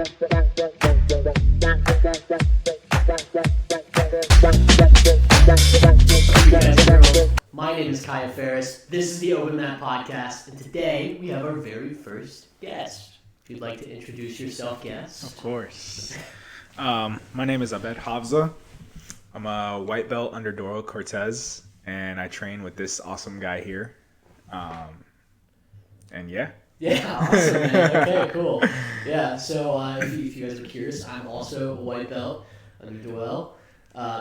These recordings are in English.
My name is Kaya Ferris. This is the Open Mat Podcast, and today we have our very first guest. If you'd like to introduce yourself, guest. Of course. My name is Abed Hafza. I'm a white belt under Doro Cortez, and I train with this awesome guy here. And yeah. Yeah, awesome, man. Okay, cool. Yeah, so if you guys are curious, I'm also a white belt under Doyle.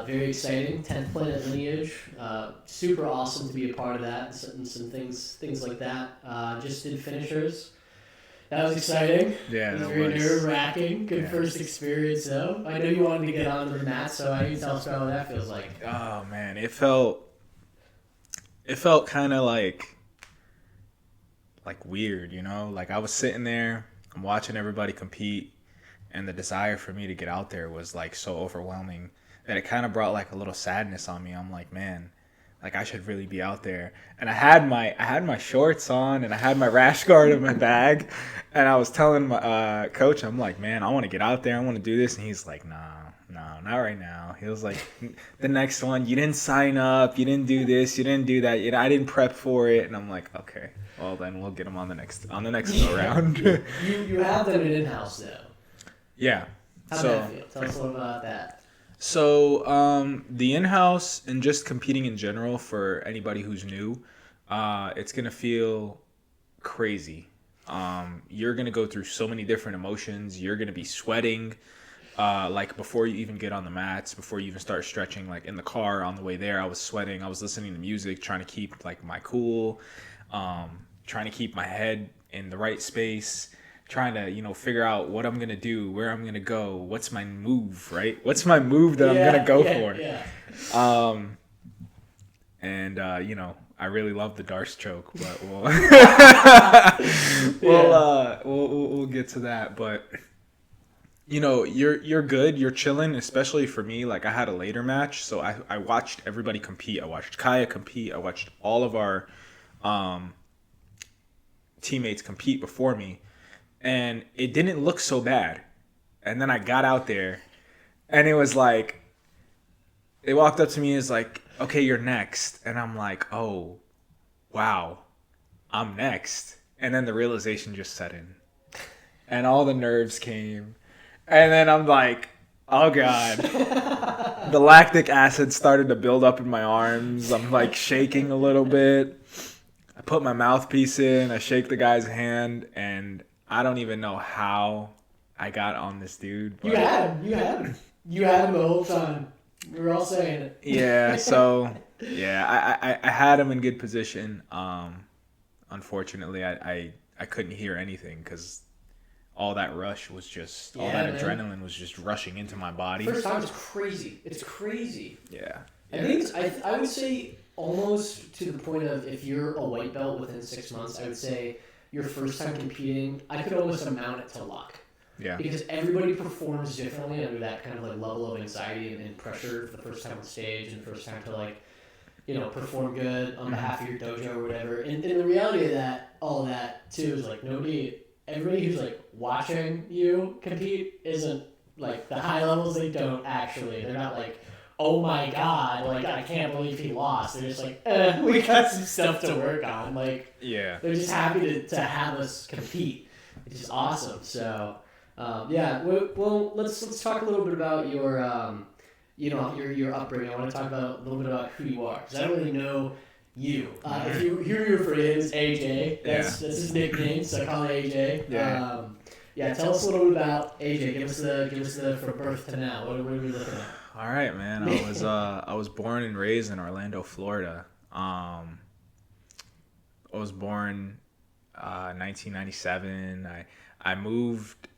Very exciting, 10th Planet Lineage. Super awesome to be a part of that and some things like that. Just did finishers. That was exciting. Yeah, it was that very was nerve-wracking. Good first experience, though. I know you wanted to get onto the mat, so I need to tell us about what that feels like. Oh man, it felt kind of like weird, you know? Like I was sitting there, I'm watching everybody compete, and the desire for me to get out there was like so overwhelming that it kind of brought like a little sadness on me. I'm like, man, like I should really be out there. And I had my shorts on and I had my rash guard in my bag, and I was telling my coach, I'm like, man, I want to get out there, I want to do this, and he's like, no, not right now. He was like, the next one, you didn't sign up, you didn't do this, you didn't do that, I didn't prep for it. And I'm like, okay, well then we'll get him on the next go round. You have them in-house though. Yeah. How'd that feel? Tell us a little about that. So the in-house and just competing in general for anybody who's new, it's going to feel crazy. You're going to go through so many different emotions. You're going to be sweating like before you even get on the mats, before you even start stretching. Like in the car on the way there, I was sweating. I was listening to music, trying to keep like my cool, trying to keep my head in the right space. Trying to, figure out what I'm going to do, where I'm going to go, what's my move, right? What's my move that I'm going to go for? Yeah. I really love the Darce choke, but we'll get to that. But, you're good. You're chilling, especially for me. Like, I had a later match, so I watched everybody compete. I watched Kaya compete. I watched all of our teammates compete before me. And it didn't look so bad. And then I got out there, and it was like, they walked up to me and was like, okay, you're next. And I'm like, oh, wow, I'm next. And then the realization just set in. And all the nerves came. And then I'm like, oh, God. The lactic acid started to build up in my arms. I'm like shaking a little bit. I put my mouthpiece in. I shake the guy's hand, and I don't even know how I got on this dude. But... You had him the whole time. We were all saying it. Yeah, so, I had him in good position. Unfortunately, I couldn't hear anything because all that rush was just, all that adrenaline was just rushing into my body. First time is crazy. It's crazy. Yeah. I would say almost to the point of if you're a white belt within 6 months, I would say your first time competing, I could almost amount it to luck. Yeah. Because everybody performs differently under that kind of like level of anxiety and pressure for the first time on stage and the first time to perform good on behalf of your dojo or whatever. And the reality of that, all of that too, is like everybody who's like watching you compete isn't like the high levels. They don't actually. They're not like, oh my God, like I can't believe he lost. They're just like, we got some stuff to work on. Like, yeah, they're just happy to have us compete, which is awesome. So, well, let's talk a little bit about your your upbringing. I want to talk about a little bit about who you are because I don't really know you. If you refer to him as AJ, that's his nickname, so I call him AJ. Yeah. Tell us a little bit about AJ. Give us the from birth to now. What are we looking at? All right, man. I was born and raised in Orlando, Florida. I was born 1997. I moved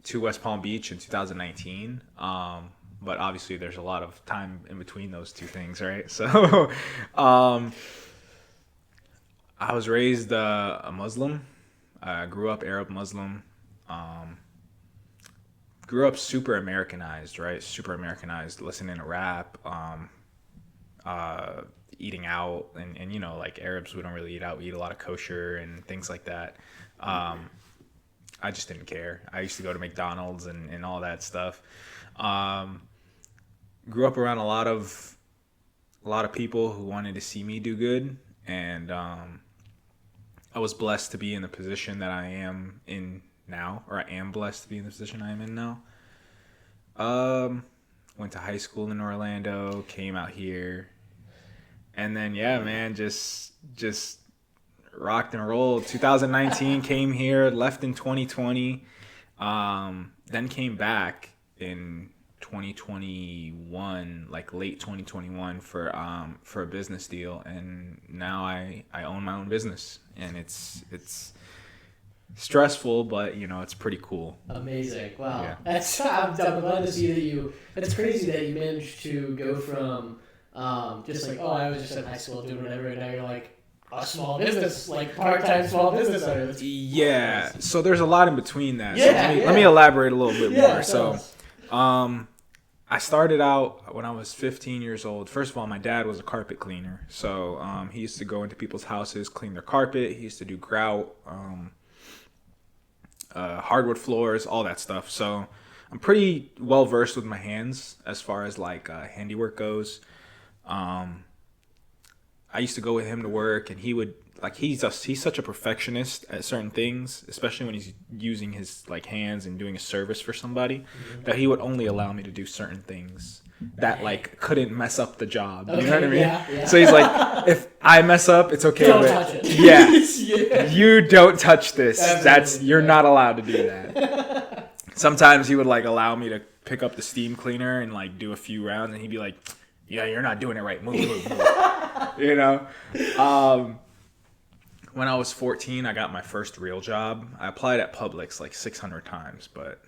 to West Palm Beach in 2019. But obviously there's a lot of time in between those two things, right? So I was raised a Muslim. I grew up Arab Muslim. Grew up super Americanized, right? Super Americanized, listening to rap, eating out, and like Arabs, we don't really eat out. We eat a lot of kosher and things like that. I I just didn't care. I used to go to McDonald's and all that stuff. Grew up around a lot of people who wanted to see me do good, and I was blessed to be in the position that I am in now, or I am blessed to be in the position I am in now. Went to high school in Orlando, came out here, and then yeah, man, just rocked and rolled. 2019 came here, left in 2020, then came back in 2021, like late 2021 for a business deal, and now I own my own business, and it's stressful, but you know, it's pretty cool. Amazing. Wow. Yeah. I'm glad to see that it's crazy that you managed to go from just like, oh, I was just in high school doing whatever, and now you're like a small business, like part-time small business owner. Yeah. So there's a lot in between that. Yeah, So let me elaborate a little bit more. So us. I started out when I was 15 years old. First of all, my dad was a carpet cleaner. So he used to go into people's houses, clean their carpet. He used to do grout, hardwood floors, all that stuff. So I'm pretty well versed with my hands as far as like handiwork goes. I used to go with him to work, and he would like he's such a perfectionist at certain things, especially when he's using his like hands and doing a service for somebody, that he would only allow me to do certain things that like couldn't mess up the job. You know what I mean? Yeah. So he's like, if I mess up, it's okay. Don't touch it. Yeah, Yeah. you don't touch this. Absolutely. You're not allowed to do that. Sometimes he would like allow me to pick up the steam cleaner and like do a few rounds, and he'd be like, yeah, you're not doing it right. Move. You know? When I was 14, I got my first real job. I applied at Publix like 600 times, but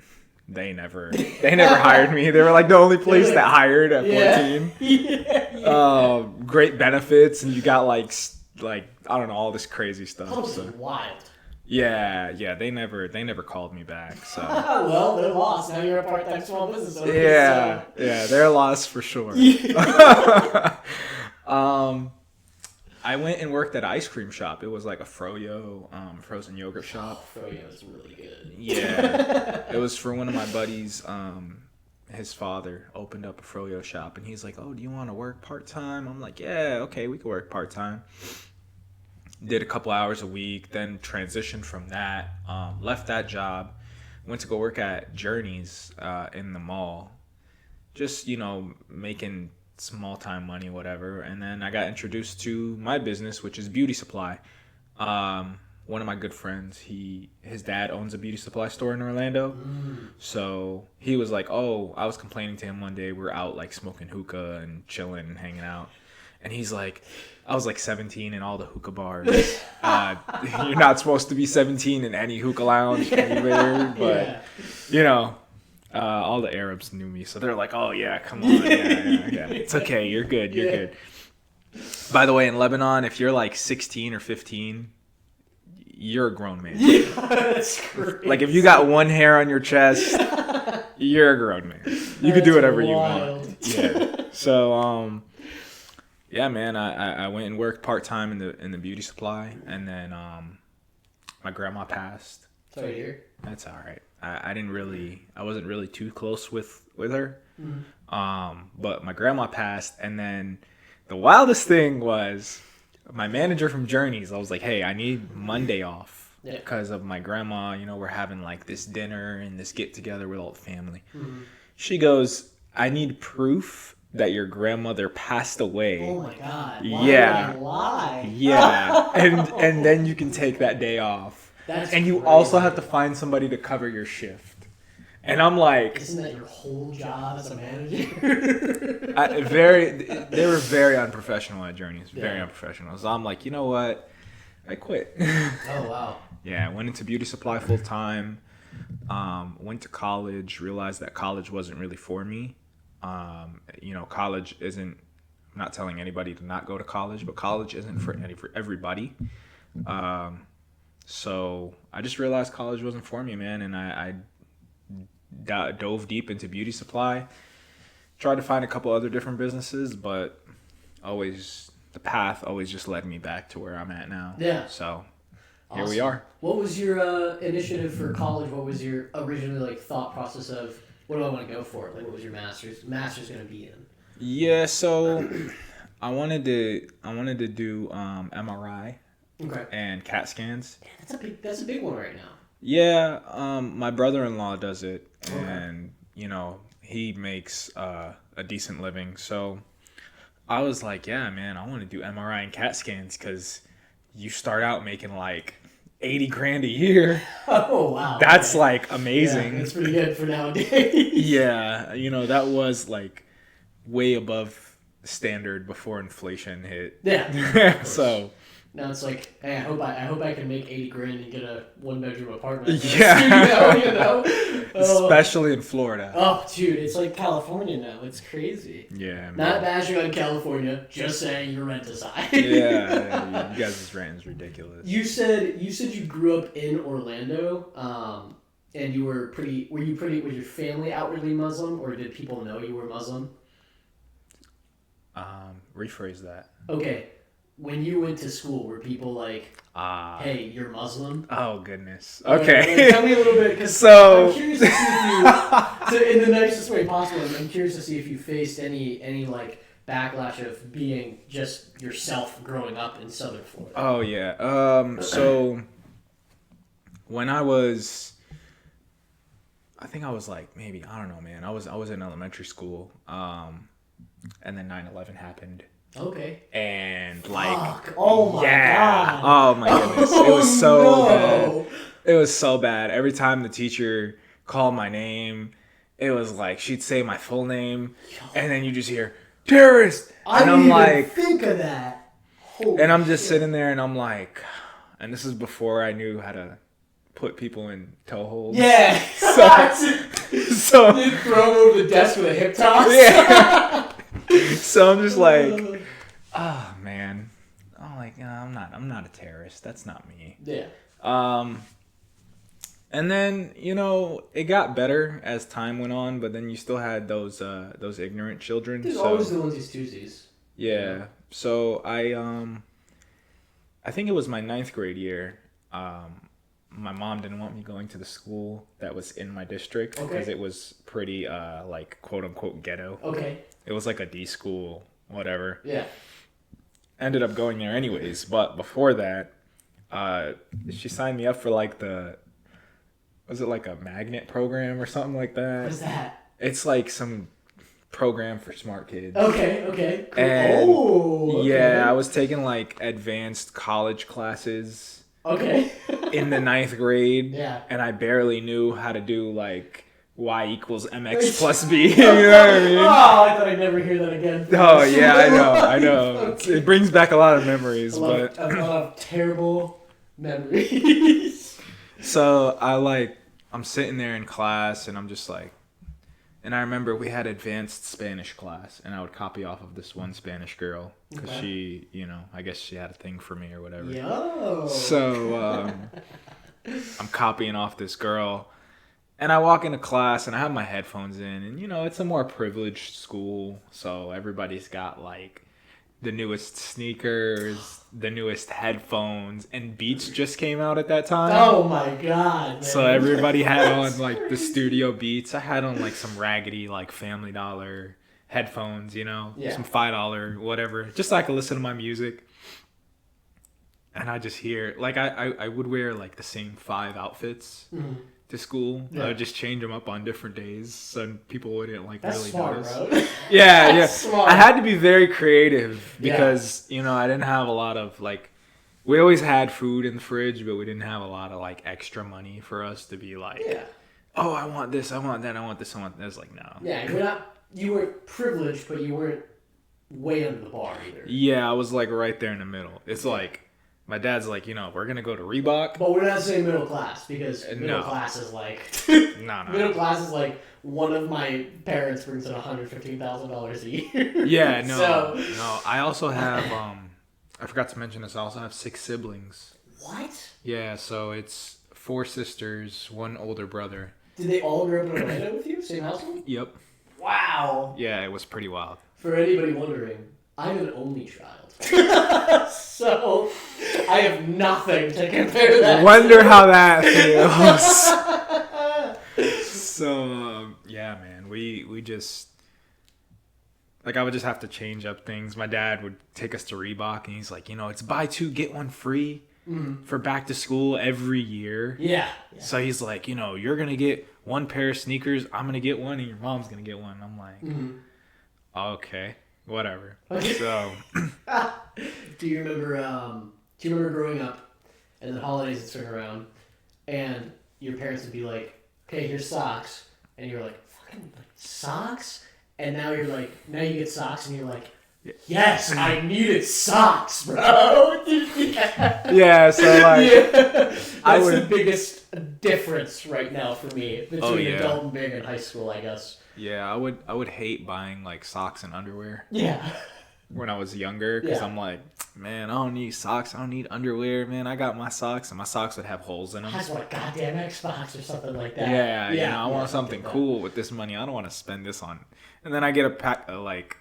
they never hired me. They were like the only place that hired at 14. Yeah. Great benefits, and you got like I don't know, all this crazy stuff. Publix is wild. Yeah, they never called me back. So well, they're lost. Now you're a part-time small business owner. yeah, they're lost for sure. I went and worked at an ice cream shop. It was like a froyo, frozen yogurt shop. Froyo is really good. Yeah, it was for one of my buddies. His father opened up a froyo shop, and he's like, "Oh, do you want to work part-time?" I'm like, "Yeah, okay, we could work part-time." Did a couple hours a week, then transitioned from that. Left that job, went to go work at Journeys in the mall. Just, making small time money, whatever. And then I got introduced to my business, which is beauty supply. One of my good friends, his dad owns a beauty supply store in Orlando. So he was like, oh, I was complaining to him one day. We were out like smoking hookah and chilling and hanging out. And he's like, I was like 17 in all the hookah bars. You're not supposed to be 17 in any hookah lounge anywhere, but all the Arabs knew me, so they're like, "Oh yeah, come on, yeah. It's okay, you're good, you're good." By the way, in Lebanon, if you're like 16 or 15, you're a grown man. Yeah, that's great. Like if you got one hair on your chest, you're a grown man. You could do whatever you want. Yeah. So, yeah, man, I went and worked part-time in the beauty supply, and then my grandma passed. Sorry to hear. That's all right. I wasn't really too close with her. But my grandma passed, and then the wildest thing was my manager from Journeys. I was like, hey, I need Monday off because of my grandma. We're having like this dinner and this get together with all the family. She goes, I need proof that your grandmother passed away. Oh my God. Why Yeah. would I lie? Yeah. and then you can take that day off. That's and you crazy. also have to find somebody to cover your shift. And I'm like, isn't that your whole job as a manager? they were very unprofessional at Journeys. Very unprofessional. So I'm like, you know what? I quit. Oh, wow. Yeah, I went into beauty supply full time. Went to college, realized that college wasn't really for me. College isn't, I'm not telling anybody to not go to college, but college isn't for everybody. So I just realized college wasn't for me, man. And I dove deep into beauty supply, tried to find a couple other different businesses, but the path always just led me back to where I'm at now. Yeah. So Awesome. Here we are. What was your initiative for college? What was your originally like thought process of what do I want to go for? Like, what was your master's going to be in? Yeah, so I wanted to do MRI and CAT scans. Yeah, that's a big one right now. Yeah, my brother-in-law does it, and he makes a decent living. So I was like, yeah, man, I want to do MRI and CAT scans because you start out making like $80,000 a year. Oh wow, that's like amazing. Yeah, that's pretty good for nowadays. Yeah, that was like way above standard before inflation hit. Yeah. So now it's like, hey, I hope I can make $80,000 and get a 1-bedroom apartment. Yeah. Especially in Florida. Oh, dude, it's like California now. It's crazy. Yeah. Not bashing on California, just saying your rent is high. Yeah. You guys' rent is ridiculous. You said you grew up in Orlando, and were was your family outwardly Muslim, or did people know you were Muslim? Rephrase that. Okay. When you went to school, were people like, hey, you're Muslim? Oh, goodness. Okay. Tell me a little bit, because so... I'm curious to see if you, in the nicest way possible, I'm curious to see if you faced any like, backlash of being just yourself growing up in Southern Florida. Oh, yeah. So, when I think I was like, maybe, I don't know, man. I was in elementary school, and then 9/11 happened. Okay. And like, oh my god. Oh my goodness. It was so bad. It was so bad. Every time the teacher called my name, it was like she'd say my full name, and then you just hear terrorist. I didn't even think of that. Holy and I'm just shit. sitting there, and I'm like, and this is before I knew how to put people in toe holds. Yeah. So you throw them over the desk with a hip toss. Yeah. So I'm just like, oh man, I'm like, no, I'm not a terrorist. That's not me. Yeah. And then it got better as time went on, but then you still had those ignorant children. There's always the onesies twosies. Yeah. So I think it was my 9th grade year. My mom didn't want me going to the school that was in my district because it was pretty like quote unquote ghetto. Okay. It was like a D school, whatever. Yeah. Ended up going there anyways, but before that, she signed me up for like was it like a magnet program or something like that? What is that? It's like some program for smart kids. Okay. Cool. And okay. Yeah, I was taking like advanced college classes. Okay. In the 9th grade. Yeah. And I barely knew how to do like y equals mx plus b. You know what I mean? Oh, I thought I'd never hear that again. Oh yeah, I know. Okay. It brings back a lot of memories, a lot of terrible memories. So I'm sitting there in class, and I'm just like, and I remember we had advanced Spanish class, and I would copy off of this one Spanish girl because she, I guess she had a thing for me or whatever. Yo. So I'm copying off this girl. And I walk into class, and I have my headphones in, and, it's a more privileged school, so everybody's got, like, the newest sneakers, the newest headphones, and Beats just came out at that time. Oh, my God, man. So everybody had on, like, the studio Beats. I had on, like, some raggedy, like, Family Dollar headphones, some $5, whatever, just so I could listen to my music. And I just hear, like, I would wear, like, the same 5 outfits. Mm-hmm. To school. Yeah. I would just change them up on different days so people wouldn't That's really smart, notice. Bro. Yeah. Smart. I had to be very creative because, I didn't have a lot of like, we always had food in the fridge, but we didn't have a lot of like extra money for us to be like, oh, I want this, I want that, I want this, I want that. It's like, no. Yeah, you were privileged, but you weren't way under the bar either. Yeah, I was like right there in the middle. It's like, my dad's like, we're going to go to Reebok. But we're not saying middle class because middle class is like... No. Middle class is like one of my parents brings in $115,000 a year. Yeah, no. I also have, I forgot to mention this, I also have 6 siblings. What? Yeah, so it's 4 sisters, 1 older brother. Did they all grow up in Orlando with you? Same household? Yep. Wow. Yeah, it was pretty wild. For anybody wondering, I'm an only child. So I have nothing to compare that Wonder how that feels. So, yeah, man. We just... Like, I would just have to change up things. My dad would take us to Reebok, and he's like, it's buy two, get one free for back to school every year. Yeah. So he's like, you're going to get one pair of sneakers, I'm going to get one, and your mom's going to get one. I'm like, okay, whatever. Okay. So... Do you remember growing up and the holidays would turn around and your parents would be like, okay, here's socks. And you're like, fucking socks? And now you're like, now you get socks and you're like, yes, I needed socks, bro. Yeah, so like... That's the biggest difference right now for me between adult and being in high school, I guess. Yeah, I would hate buying like socks and underwear. Yeah. When I was younger, because I'm like, man, I don't need socks, I don't need underwear, man. I got my socks, and my socks would have holes in them. I just want a goddamn Xbox or something like that. Yeah, I want something cool with this money. I don't want to spend this on. And then I get a pack of like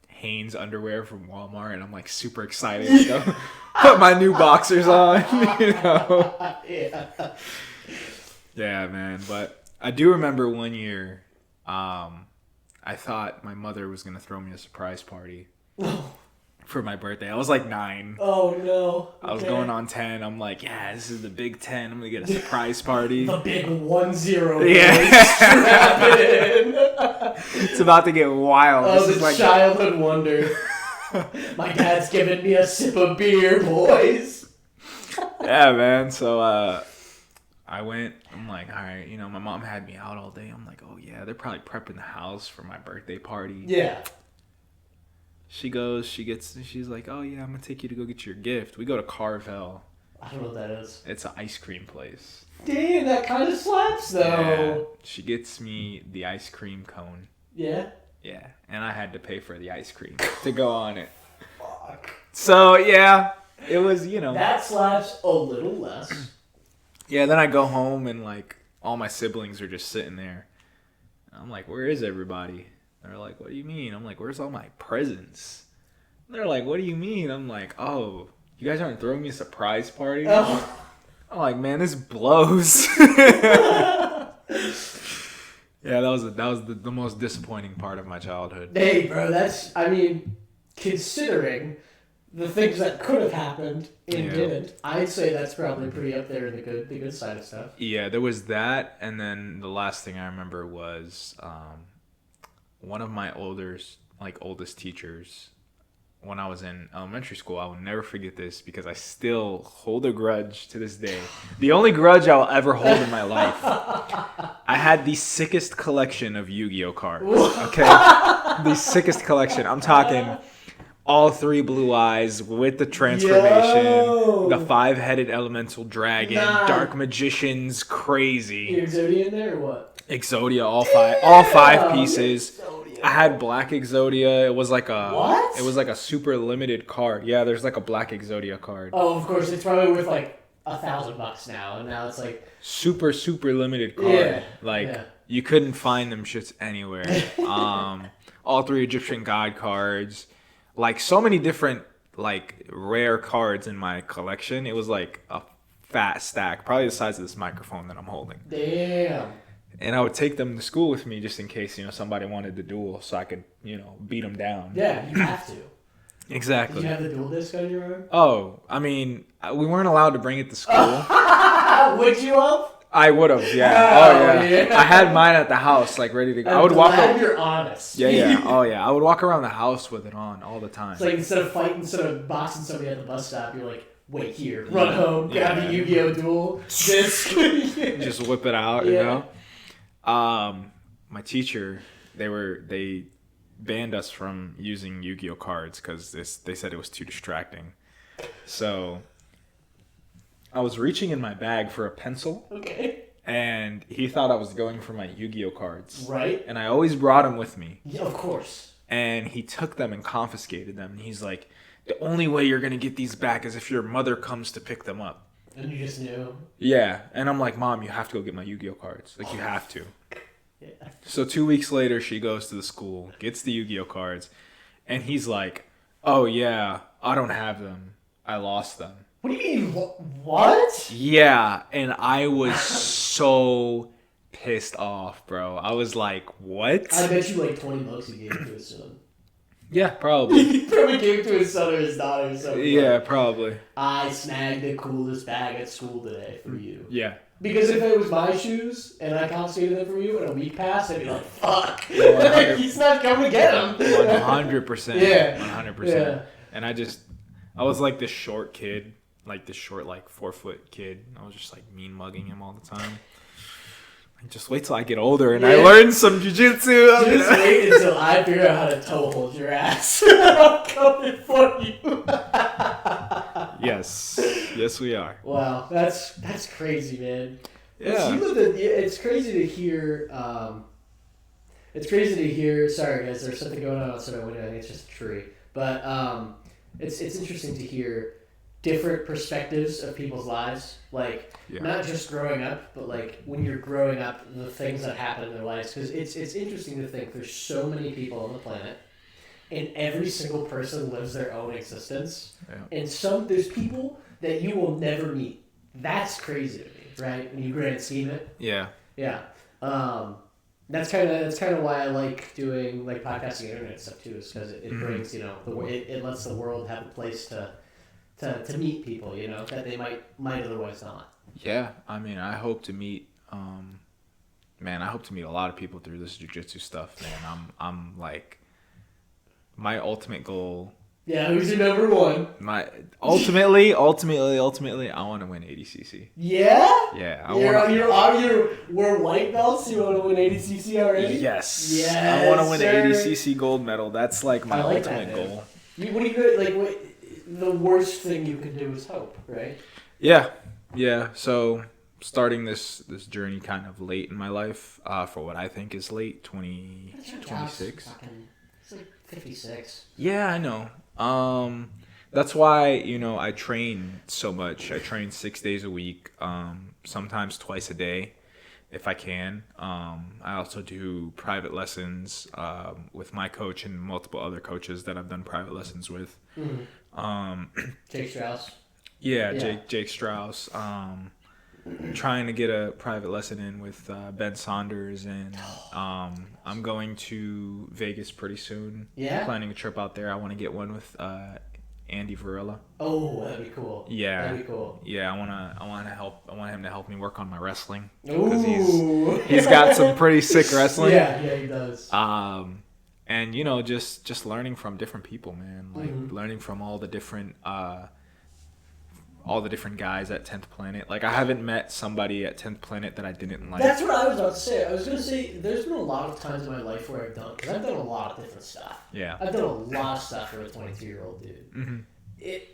Hanes underwear from Walmart, and I'm like super excited to go put my new boxers on. Yeah, man. But I do remember one year, I thought my mother was gonna throw me a surprise party. For my birthday. I was like 9. Oh no. Okay. I was going on 10. I'm like, yeah, this is the big 10. I'm gonna get a surprise party. The big 1-0. Yeah. Strap it in. It's about to get wild. Oh, this the is childhood wonder. My dad's giving me a sip of beer, boys. Yeah, man. So I went. I'm like, all right. My mom had me out all day. I'm like, oh yeah, they're probably prepping the house for my birthday party. Yeah. She goes, she's like, oh yeah, I'm gonna take you to go get your gift. We go to Carvel. I don't know what that is. It's an ice cream place. Damn, that kind of slaps though. Yeah. She gets me the ice cream cone. Yeah? Yeah, and I had to pay for the ice cream to go on it. Fuck. So yeah, it was, That slaps a little less. Yeah, then I go home and like all my siblings are just sitting there. I'm like, where is everybody? They're like, what do you mean? I'm like, where's all my presents? They're like, what do you mean? I'm like, oh, you guys aren't throwing me a surprise party? Oh. I'm like, man, this blows. Yeah, that was the most disappointing part of my childhood. Hey, bro, considering the things that could have happened and didn't, I'd say that's probably pretty up there in the good side of stuff. Yeah, there was that, and then the last thing I remember was one of my oldest teachers when I was in elementary school. I will never forget this because I still hold a grudge to this day. The only grudge I'll ever hold in my life. I had the sickest collection of Yu-Gi-Oh cards. Okay? The sickest collection. I'm talking all 3 blue eyes with the transformation, the 5-headed elemental dragon, dark magicians, crazy. Exodia in there or what? Exodia, all 5 pieces. Exodia. I had black Exodia. It was like a what? It was like a super limited card. Yeah, there's like a black Exodia card. Oh, of course, it's probably worth like $1,000 now, and now it's like super limited card. You couldn't find them shits anywhere. All 3 Egyptian god cards, like so many different like rare cards in my collection. It was like a fat stack, probably the size of this microphone that I'm holding. Damn. And I would take them to school with me just in case, somebody wanted to duel so I could, beat them down. Yeah, you have to. Exactly. Did you have the dual disc on your arm? Oh, I mean, we weren't allowed to bring it to school. Would you have? I would have, yeah. Yeah. I had mine at the house, like, ready to go. I would walk glad you're honest. Yeah. Oh, yeah. I would walk around the house with it on all the time. It's like instead of boxing somebody at the bus stop, you're like, wait here, run home, grab the Yu-Gi-Oh! Duel disc. Just whip it out, My teacher, they banned us from using Yu-Gi-Oh cards because they said it was too distracting. So I was reaching in my bag for a pencil. Okay. And he thought I was going for my Yu-Gi-Oh cards. Right. And I always brought them with me. Yeah, of course. And he took them and confiscated them. And he's like, the only way you're going to get these back is if your mother comes to pick them up. And you just knew? Yeah. And I'm like, Mom, you have to go get my Yu-Gi-Oh cards. Like, you have to. Yeah. So 2 weeks later, she goes to the school, gets the Yu-Gi-Oh cards, and he's like, Oh yeah, I don't have them. I lost them. What do you mean? What? Yeah, and I was so pissed off, bro. I was like, what? I bet you like $20 he gave it to his son. Yeah, probably. He probably gave it to his son or his daughter or something. Yeah, probably. I snagged the coolest bag at school today for you. Yeah. Because if it was my shoes and I confiscated them from you and a week passed, I'd be like, fuck. He's not coming to get them. 100%. Yeah. 100%. Yeah. And I was like this short kid, like this short, like 4-foot kid. I was just like mean mugging him all the time. Like, just wait till I get older and I learn some jiu-jitsu. Just wait until I figure out how to toe hold your ass. I'm coming for you. Yes. Yes, we are. Wow. That's crazy, man. Yeah. It's crazy to hear. It's crazy to hear. Sorry, guys. There's something going on outside our window. I think it's just a tree. But it's interesting to hear different perspectives of people's lives. Like not just growing up, but like when you're growing up, the things that happen in their lives. Because it's interesting to think there's so many people on the planet, and every single person lives their own existence. Yeah. And there's people that you will never meet. That's crazy to me, right? When you grand scheme it. Yeah. Yeah. That's kind of why I like doing like podcasting, internet stuff too, is because it brings it lets the world have a place to meet people that they might otherwise not. Yeah, I mean, I hope to meet I hope to meet a lot of people through this jiu-jitsu stuff, man. I'm like, my ultimate goal. Yeah, who's your number one? My ultimately, I want to win ADCC. Yeah. Yeah, we're white belts. You want to win ADCC already? Yes. I want to win ADCC gold medal. That's like my ultimate goal. What do you like? The worst thing you can do is hope, right? Yeah. So starting this journey kind of late in my life, for what I think is late, 26. It's like 56. Yeah, I know. That's why, I train so much. I train 6 days a week, sometimes twice a day if I can. I also do private lessons with my coach and multiple other coaches that I've done private lessons with. Mm-hmm. Jake Strauss. Yeah. Jake Strauss. Trying to get a private lesson in with Ben Saunders, and I'm going to Vegas pretty soon. Yeah. Planning a trip out there. I want to get one with Andy Varela. Oh, that'd be cool. Yeah. That'd be cool. Yeah, I want him to help me work on my wrestling. Ooh. He's got some pretty sick wrestling. Yeah, he does. And just learning from different people, man. Like learning from all the different guys at 10th Planet. Like, I haven't met somebody at 10th Planet that I didn't like. That's what I was about to say. I was going to say, there's been a lot of times in my life where I've done a lot of different stuff. Yeah. I've done a lot of stuff for a 22-year-old dude. Mm-hmm.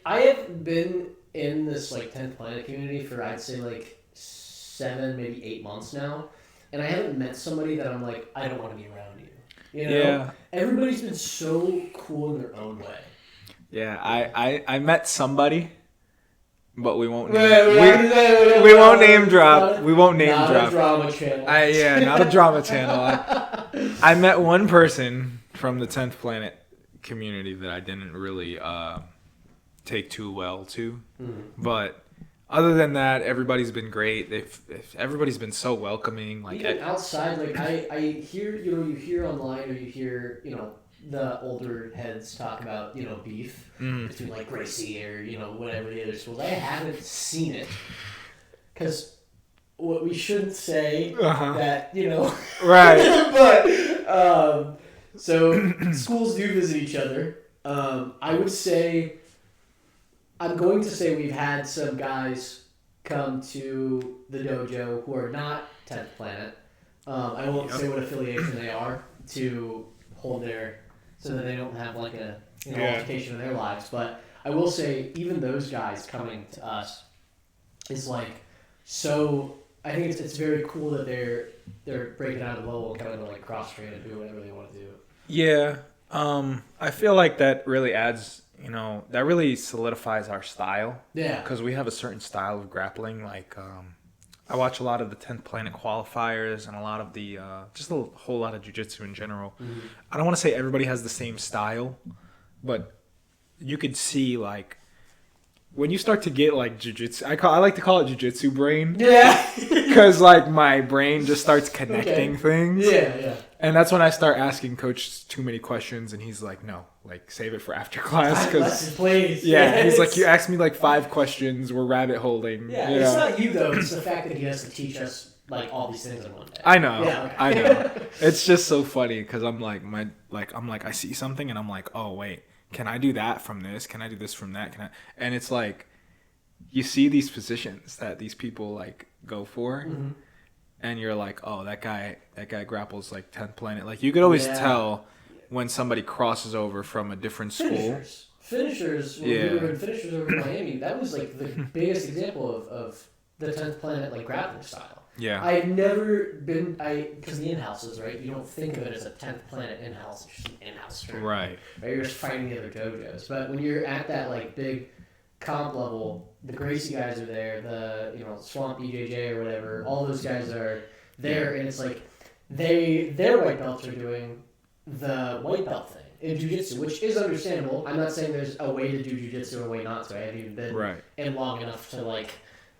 I have been in this, like, 10th Planet community for, I'd say, like, 7, maybe 8 months now. And I haven't met somebody that I'm like, I don't want to be around you. Yeah. Everybody's been so cool in their own way. Yeah, I met somebody, but we won't name drop. We won't name drop. Not a drama channel. Not a drama channel. I met one person from the 10th Planet community that I didn't really take too well to. But other than that, everybody's been great. Everybody's been so welcoming. Like, even outside, like I hear, you hear online, or you hear, the older heads talk about, beef between like Gracie or whatever the other schools. I haven't seen it, because what we shouldn't say that right. But so schools do visit each other. I'm going to say we've had some guys come to the dojo who are not 10th Planet. I won't say what affiliation they are to hold so that they don't have like a altercation in their lives. But I will say, even those guys coming to us is like, so I think it's very cool that they're breaking out of the level and kind of like cross train and do whatever they want to do. Yeah, I feel like that really adds. That really solidifies our style. Yeah. Because we have a certain style of grappling. Like, I watch a lot of the 10th Planet qualifiers and a lot of the, just a whole lot of jiu-jitsu in general. I don't want to say everybody has the same style, but you could see like when you start to get like jiu-jitsu, I like to call it jiu-jitsu brain. Yeah. Because like my brain just starts connecting things. Yeah. And that's when I start asking coach too many questions, and he's like, "No, like save it for after class." Because please. yeah, he's like, "You asked me like 5 questions. We're rabbit holding." Yeah, it's not you though. It's the fact that he has to teach us like all these things in one day. I know. Yeah, okay. I know. It's just so funny because I'm like I see something and I'm like, oh wait, can I do that from this? Can I do this from that? Can I? And it's like, you see these positions that these people like go for, and you're like, oh, that guy grapples like 10th planet. Like you could always tell when somebody crosses over from a different school. Finishers. When we were in finishers over in Miami, that was like the biggest example of the 10th planet like grappling style. Yeah. I've never been, because the in-houses, right? You don't think of it as a 10th planet in-house. It's just an in-house term. Right. You're just fighting the other dojos. But when you're at that like big comp level, the Gracie guys are there, the Swamp EJJ or whatever, all those guys are there, and it's like their white belts are doing the white belt thing in jiu-jitsu, which is understandable. I'm not saying there's a way to do jiu-jitsu and a way not to. I haven't even been in long enough to like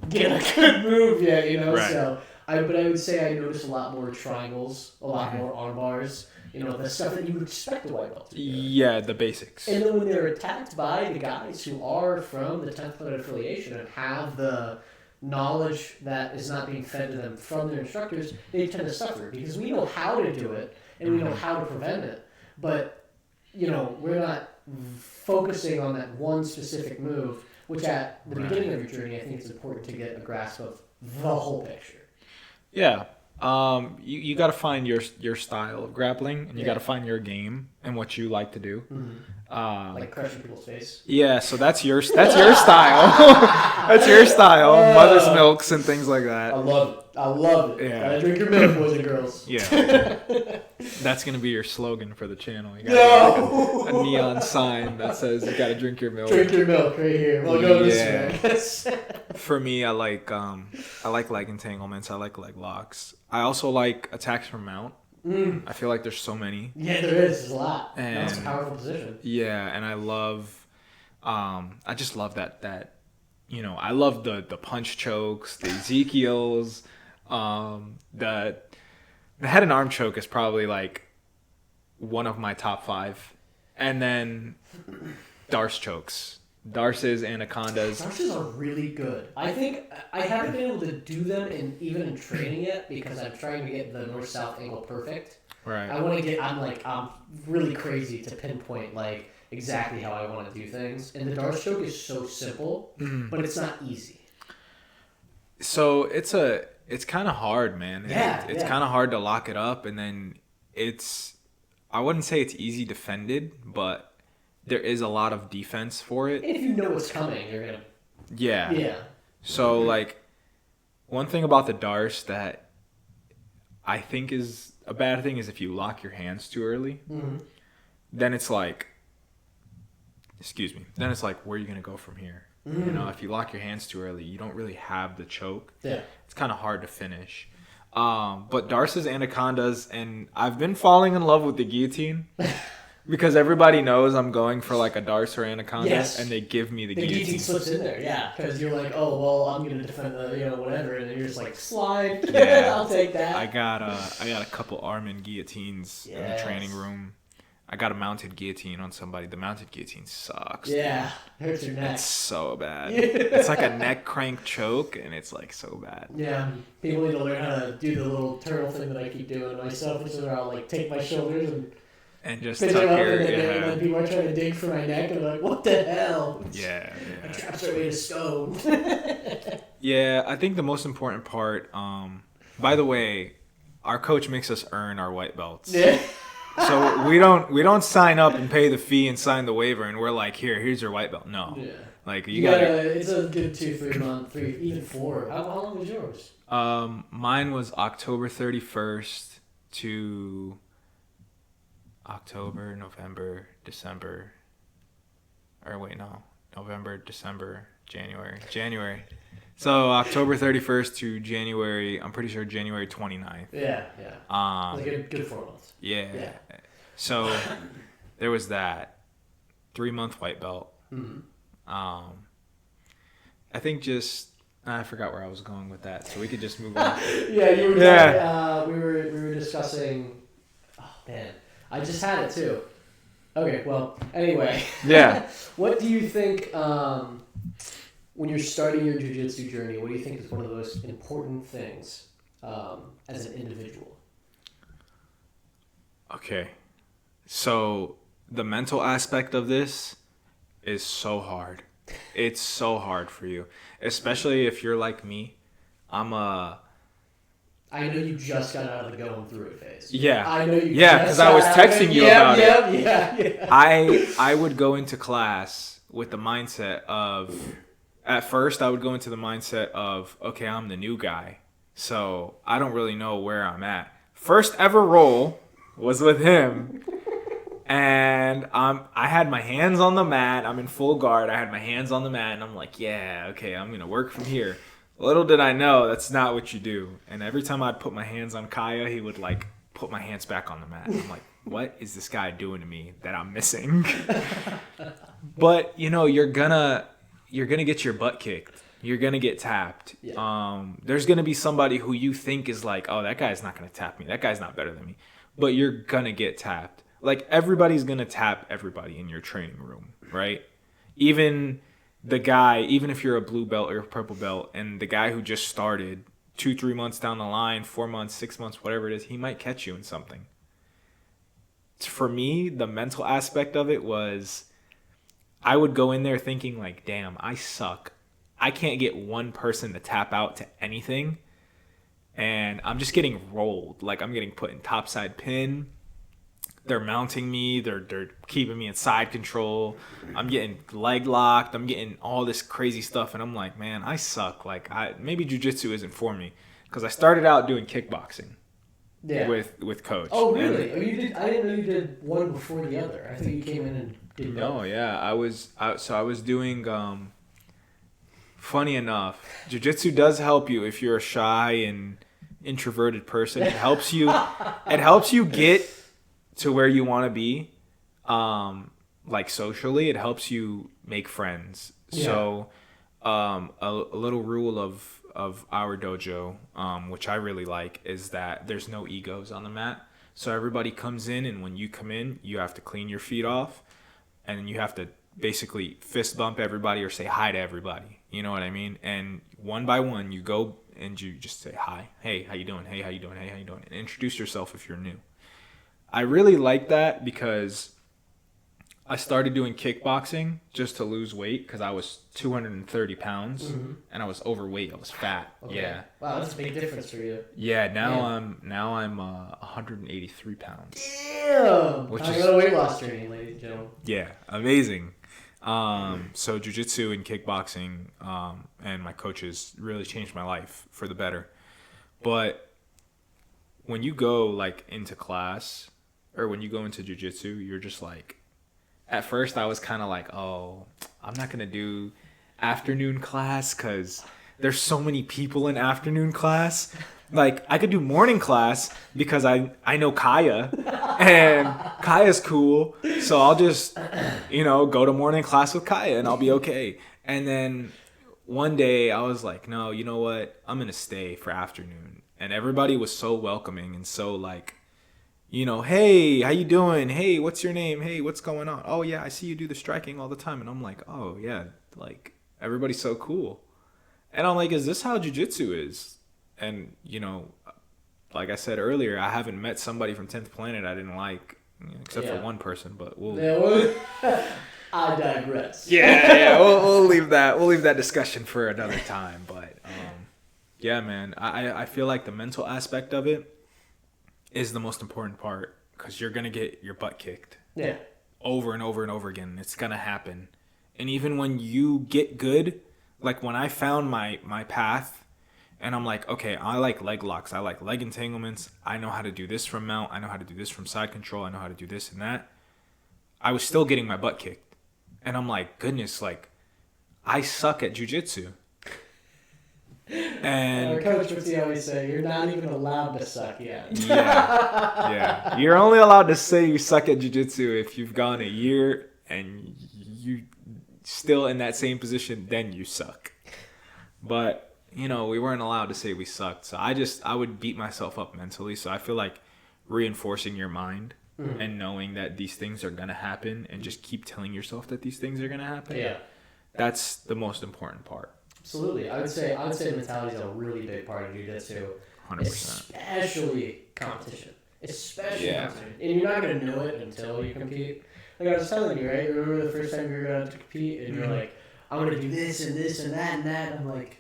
get a good move yet, Right. So but I would say I noticed a lot more triangles, a lot more arm bars, the stuff that you would expect a white belt to do. Yeah, the basics. And then when they're attacked by the guys who are from the 10th planet affiliation and have the knowledge that is not being fed to them from their instructors, they tend to suffer because we know how to do it and we know how to prevent it. But, we're not focusing on that one specific move, which at the beginning of your journey, I think it's important to get a grasp of the whole picture. Yeah. You got to find your style of grappling, and you got to find your game and what you like to do. Like crushing people's face. Yeah, so that's your style. That's your style. Mother's milks and things like that. I love it. Yeah. Gotta drink your milk, boys and girls. Yeah. That's gonna be your slogan for the channel. You gotta get a neon sign that says you gotta drink your milk. Drink your milk right here. We'll go this way. For me, I like leg entanglements. I like leg locks. I also like attacks from mount. I feel like there's so many. Yeah, there is. There's a lot. And that's a powerful position. Yeah, and I love, I just love that. I love the punch chokes, the Ezekiels, the head and arm choke is probably like one of my top 5, and then Darce chokes. Darces, anacondas. Darces are really good. I think I haven't been able to do them even in training yet because I'm trying to get the north-south angle perfect. Right. I want to get. I'm really crazy to pinpoint like exactly how I want to do things, and the Darce choke is so simple, but it's not easy. So it's kind of hard, man. It's kind of hard to lock it up, and then I wouldn't say it's easy defended, but there is a lot of defense for it. If you know what's coming, you're gonna. Yeah. Yeah. So like, one thing about the Darce that I think is a bad thing is if you lock your hands too early, then it's like, then it's like, where are you gonna go from here? If you lock your hands too early, you don't really have the choke. Yeah. It's kind of hard to finish. But Darce's anacondas, and I've been falling in love with the guillotine. Because everybody knows I'm going for like a Darce or anaconda, and they give me the guillotine. The guillotine slips in there, yeah. Because you're like, oh well, I'm gonna defend the whatever, and then you're just like, slide. Yeah, I'll take that. I got a couple Armin guillotines in the training room. I got a mounted guillotine on somebody. The mounted guillotine sucks. Yeah, hurts your neck. It's so bad. It's like a neck crank choke, and it's like so bad. Yeah, people need to learn how to do the little turtle thing that I keep doing myself, which is where I'll like take my shoulders and just tuck tuck your, and then people are trying to dig for my neck, and I'm like, what the hell? Yeah. My traps are made of stone. Yeah, I think the most important part, by the way, our coach makes us earn our white belts. Yeah. So we don't sign up and pay the fee and sign the waiver, and we're like, here's your white belt. No. Yeah. Like you gotta. It's a good 2-3 month, 3, even 4. How long was yours? Mine was October 31st to October, November, December. Or wait, no. November, December, January. So October 31st to January, I'm pretty sure January 29th. Yeah. Like a good 4 months. Yeah. So there was that. 3-month white belt. Mm-hmm. I think I forgot where I was going with that, so we could just move on. Yeah, you were. Yeah. We were discussing. Oh man, I just had it too. Okay, well, anyway. Yeah. What do you think when you're starting your jiu-jitsu journey? What do you think is one of the most important things as an individual? Okay, so the mental aspect of this is so hard. It's so hard for you, especially if you're like me. I know you just got out of the going through it phase. Yeah. I know you. Yeah, because I was texting you about it. Yeah. I would go into class with the mindset of, at first I would go into the mindset of, okay, I'm the new guy, so I don't really know where I'm at. First ever roll was with him. And I had my hands on the mat. I'm in full guard. I had my hands on the mat, and I'm like, yeah, okay, I'm going to work from here. Little did I know that's not what you do. And every time I'd put my hands on Kaya, he would, like, put my hands back on the mat. I'm like, what is this guy doing to me that I'm missing? But, you're going to get your butt kicked. You're going to get tapped. Yeah. There's going to be somebody who you think is like, oh, that guy's not going to tap me. That guy's not better than me. But you're going to get tapped. Like, everybody's going to tap everybody in your training room, right? Even if you're a blue belt or a purple belt, and the guy who just started 2-3 months down the line, 4 months, 6 months, whatever it is, he might catch you in something. For me, the mental aspect of it was, I would go in there thinking like, damn, I suck. I can't get one person to tap out to anything. And I'm just getting rolled. Like, I'm getting put in topside pin. They're mounting me. They're keeping me in side control. I'm getting leg locked. I'm getting all this crazy stuff. And I'm like, man, I suck. Like, maybe jiu-jitsu isn't for me. Because I started out doing kickboxing with Coach. Oh, really? I didn't know you did one before the other. I think you came in and did both. No, yeah. I was doing, funny enough, jiu-jitsu does help you if you're a shy and introverted person. It helps you get to where you want to be, like socially. It helps you make friends. Yeah. So a little rule of our dojo, which I really like, is that there's no egos on the mat. So everybody comes in, and when you come in, you have to clean your feet off, and you have to basically fist bump everybody or say hi to everybody. You know what I mean? And one by one, you go and you just say hi. Hey, how you doing? Hey, how you doing? Hey, how you doing? And introduce yourself if you're new. I really like that because I started doing kickboxing just to lose weight because I was 230 pounds and I was overweight. I was fat. Okay. Yeah. Wow, that's a big difference for you. Yeah. Now I'm 183 pounds. Damn. I got a weight loss journey, ladies and gentlemen. Yeah, amazing. So jiu-jitsu and kickboxing and my coaches really changed my life for the better. But when you go like into class, or when you go into jiu-jitsu, you're just like, at first I was kind of like, oh, I'm not going to do afternoon class because there's so many people in afternoon class. Like, I could do morning class because I know Kaya, and Kaya's cool. So I'll just, go to morning class with Kaya and I'll be okay. And then one day I was like, no, you know what? I'm going to stay for afternoon. And everybody was so welcoming and so like, hey, how you doing? Hey, what's your name? Hey, what's going on? Oh, yeah, I see you do the striking all the time. And I'm like, oh, yeah, like, everybody's so cool. And I'm like, is this how jiu-jitsu is? And, like I said earlier, I haven't met somebody from 10th Planet I didn't like, except for one person, but I digress. Yeah, we'll leave that. We'll leave that discussion for another time. But, yeah, man, I feel like the mental aspect of it is the most important part because you're going to get your butt kicked. Yeah. Over and over and over again. It's going to happen. And even when you get good, like when I found my path and I'm like, okay, I like leg locks. I like leg entanglements. I know how to do this from mount. I know how to do this from side control. I know how to do this and that. I was still getting my butt kicked. And I'm like, goodness, like, I suck at jiu-jitsu. And our coach would always say, you're not even allowed to suck yet. Yeah. You're only allowed to say you suck at jiu-jitsu if you've gone a year and you still in that same position, then you suck. But, you know, we weren't allowed to say we sucked. So I would beat myself up mentally. So I feel like reinforcing your mind and knowing that these things are going to happen and just keep telling yourself that these things are going to happen. Yeah. That's the most important part. Absolutely. I would say mentality is a really big part of jiu-jitsu. 100%. Especially competition. Competition. And you're not going to know it until you compete. Like I was telling you, right? Remember the first time you were going to compete and you're like, I'm going to do this and this and that and that. I'm like,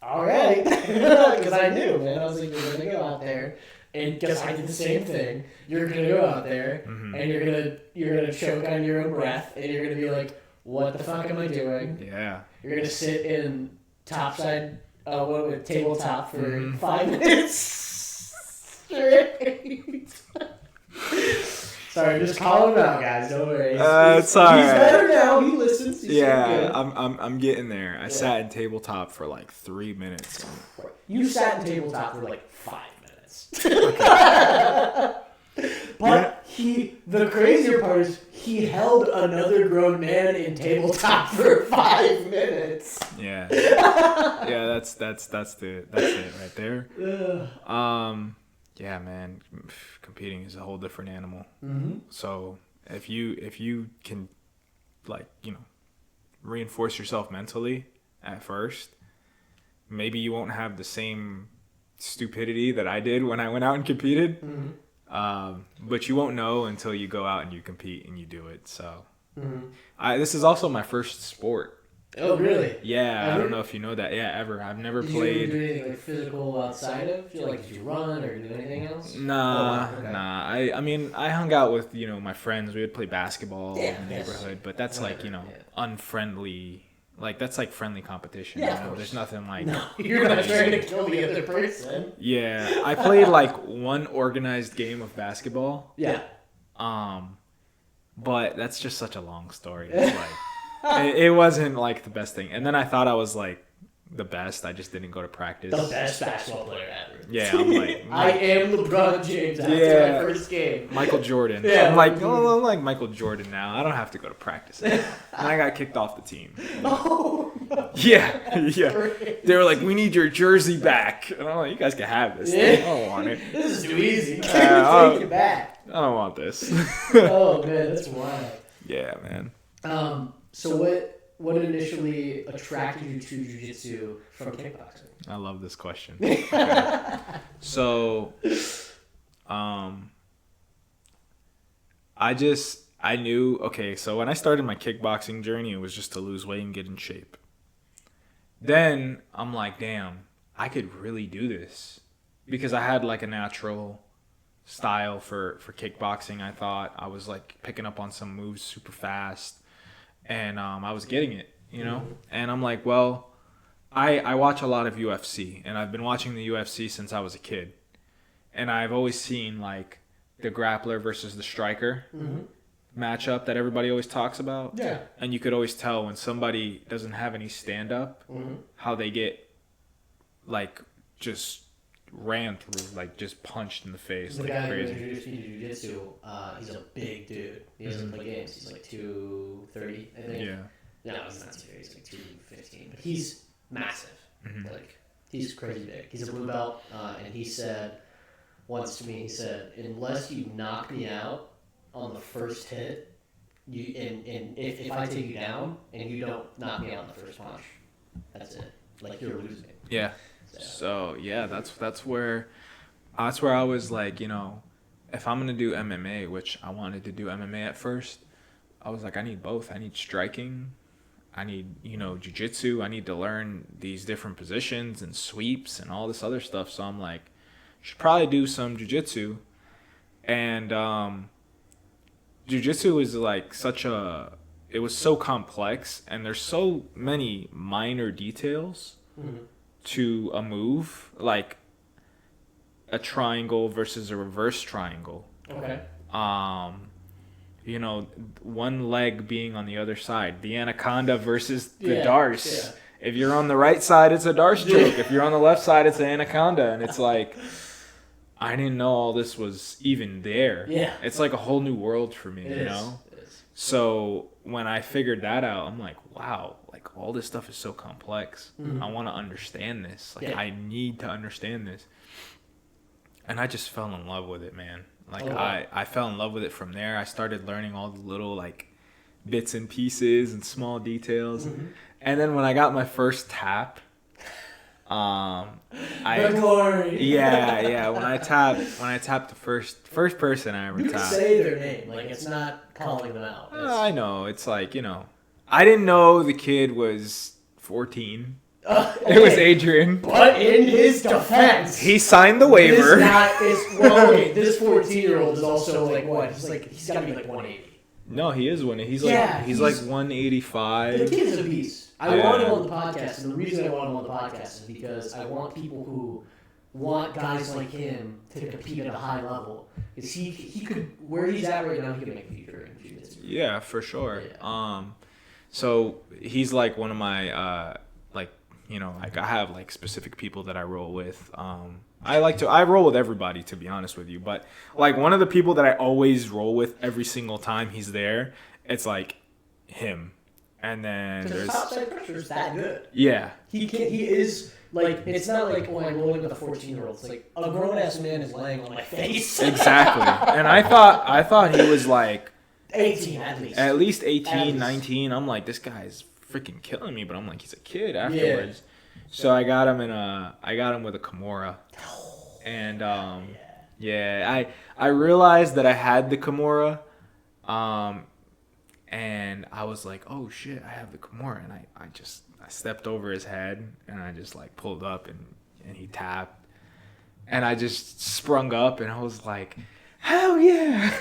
all right. Because I knew, man. I was like, you're going to go out there. And guess I did the same thing. You're going to go out there and you're gonna choke on your own breath and you're going to be like, what the fuck am I doing? Yeah. You're going to sit in topside tabletop for 5 minutes straight. Sorry, just call him out, guys. Don't worry. It's all right. He's better now. He listens. He's I'm getting there. I sat in tabletop for like 3 minutes. You sat in tabletop for like 5 minutes. But the crazier part is he held another grown man in tabletop for 5 minutes. Yeah. Yeah, that's it right there. Yeah, man, competing is a whole different animal. So if you can, like, you know, reinforce yourself mentally at first, maybe you won't have the same stupidity that I did when I went out and competed. But you won't know until you go out and you compete and you do it. So this is also my first sport. Oh, really? Yeah, Ever? I don't know if you know that. Yeah, ever. I've never Did played. you do anything like physical outside of? Did you run or do anything else? Nah. Okay. I mean, I hung out with, you know, my friends. We would play basketball in the neighborhood, but that's like, you know, unfriendly. Like, that's like friendly competition. Yeah, you of know? course. There's nothing like. No, you're not trying to kill the other person. Yeah, I played like one organized game of basketball. Yeah. But that's just such a long story. It's like. It wasn't like the best thing. And then I thought I was like the best. I just didn't go to practice. The best basketball player ever. Yeah, I'm like I am LeBron James after my first game. Michael Jordan. Yeah, I'm like Michael Jordan now. I don't have to go to practice. And I got kicked off the team. Oh, no. Yeah. They were like, we need your jersey back. And I'm like, you guys can have this. I don't want it. This is too easy. Take it back. I don't want this. Oh, man, that's wild. Yeah, man. So what initially attracted you to jiu-jitsu from kickboxing? I love this question. Okay. So, I knew, okay, so when I started my kickboxing journey, it was just to lose weight and get in shape. Then I'm like, damn, I could really do this. Because I had like a natural style for kickboxing. I thought I was like picking up on some moves super fast. And I was getting it, you know? And I'm like, well, I watch a lot of UFC. And I've been watching the UFC since I was a kid. And I've always seen, like, the grappler versus the striker matchup that everybody always talks about. Yeah. And you could always tell when somebody doesn't have any stand-up, how they get, like, just ran through, like, just punched in the face. The like guy crazy. who introduced me to jiu-jitsu, he's a big dude. He doesn't play games. He's like 230, I think. Yeah. No, he's not 230. He's like 215. But he's massive. Like, he's crazy big. He's a blue belt, and he said once to me, he said, unless you knock me out on the first hit, if I take you down and you don't knock me out on the first punch, that's it. Like, you're losing. Yeah. So yeah, that's where I was like, you know, if I'm gonna do MMA, which I wanted to do MMA at first, I was like, I need both. I need striking, I need, you know, jiu-jitsu. I need to learn these different positions and sweeps and all this other stuff. So I'm like, should probably do some jiu-jitsu. And jiu-jitsu is like it was so complex, and there's so many minor details to a move, like a triangle versus a reverse triangle. Okay. You know, one leg being on the other side, the anaconda versus the darce. Yeah. If you're on the right side, it's a darce choke. If you're on the left side, it's an anaconda. And it's like, I didn't know all this was even there. Yeah. It's like a whole new world for me, It you is. know? It is. So when I figured that out, I'm like, wow, like all this stuff is so complex. I want to understand this. Like I need to understand this. And I just fell in love with it, man. Like I fell in love with it from there. I started learning all the little like bits and pieces and small details. And then when I got my first tap, the glory. Yeah. When I tapped the first person I ever tapped. You can say their name, like it's not calling them out. I know, it's like, you know, I didn't know the kid was 14. Okay. It was Adrian. But in his defense, he signed the waiver. This 14-year-old is also like what? He's got to be like 180. No, he is 180. He's like 185. The kid is a beast. I want him on the podcast, and the reason I want him on the podcast is because I want people who want guys like him to compete at a high level. Because he could, where he's at right now, he could make a future in Jiu-Jitsu. Yeah, for sure. Yeah. So he's like one of my like, you know, like I have like specific people that I roll with. I roll with everybody, to be honest with you, but like one of the people that I always roll with every single time he's there, it's like him. And then there's topside pressure is that good. Yeah. He is like, it's not like, oh, I'm rolling with a 14-year-old. It's like a grown ass man is laying on my face. Exactly. And I thought he was like 18 at least. At least 18, 19. I'm like, this guy's freaking killing me, but I'm like, he's a kid afterwards. Yeah. So I got him with a Kimura. And I realized that I had the Kimura. And I was like, oh shit, I have the Kimura. And I stepped over his head and I just like pulled up and he tapped. And I just sprung up and I was like, hell yeah.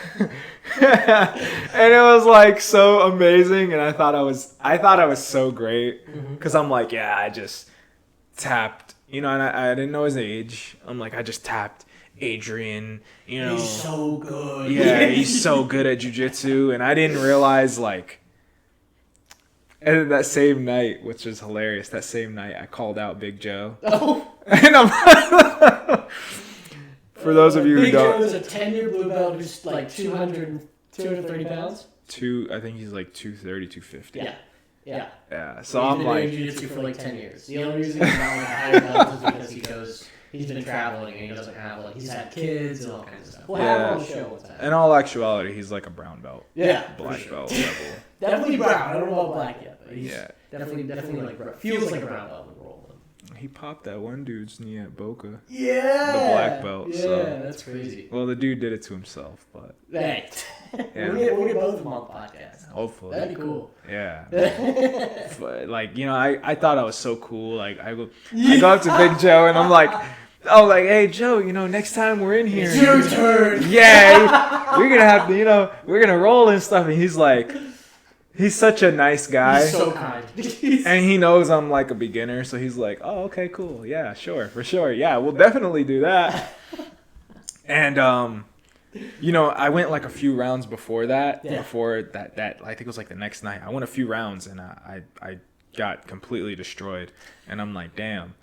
And it was like so amazing. And I thought I was so great. Because I'm like, yeah, I just tapped, you know, and I didn't know his age. I'm like, I just tapped Adrian, you know. He's so good. Yeah, he's so good at jiu-jitsu. And I didn't realize, like, and that same night, which was hilarious, that same night I called out Big Joe. Oh. And I'm for those of you who don't. Big Joe is a 10-year blue belt who's like 230 pounds. I think he's like 230, 250. Yeah. So he's I'm been like doing jiu-jitsu for like 10 years. The only reason he's not like a higher belt is because he's been traveling and he doesn't have like, he's had kids and all kinds of stuff. We'll have him on the show one time. In all actuality, he's like a brown belt. Yeah. Black belt level. Definitely brown. I don't know about black yet, but he's definitely like feels like a brown belt when rolling. He popped that one dude's knee at Boca. Yeah. The black belt. Yeah, so. That's crazy. Well, the dude did it to himself, but. Hey. Yeah. We'll get both of them on the podcast. Hopefully. That'd be cool. Yeah. But, like, you know, I thought I was so cool. Like, I go up to Big Joe and I'm like, hey, Joe, you know, next time we're in here. It's your turn. Yeah. We're going to have to, you know, we're going to roll and stuff. And he's like, he's such a nice guy. He's so kind. And he knows I'm like a beginner. So he's like, oh, okay, cool. Yeah, sure. For sure. Yeah, we'll definitely do that. And, you know, I went like a few rounds before that. Yeah. Before that, I think it was like the next night. I went a few rounds and I got completely destroyed. And I'm like, damn.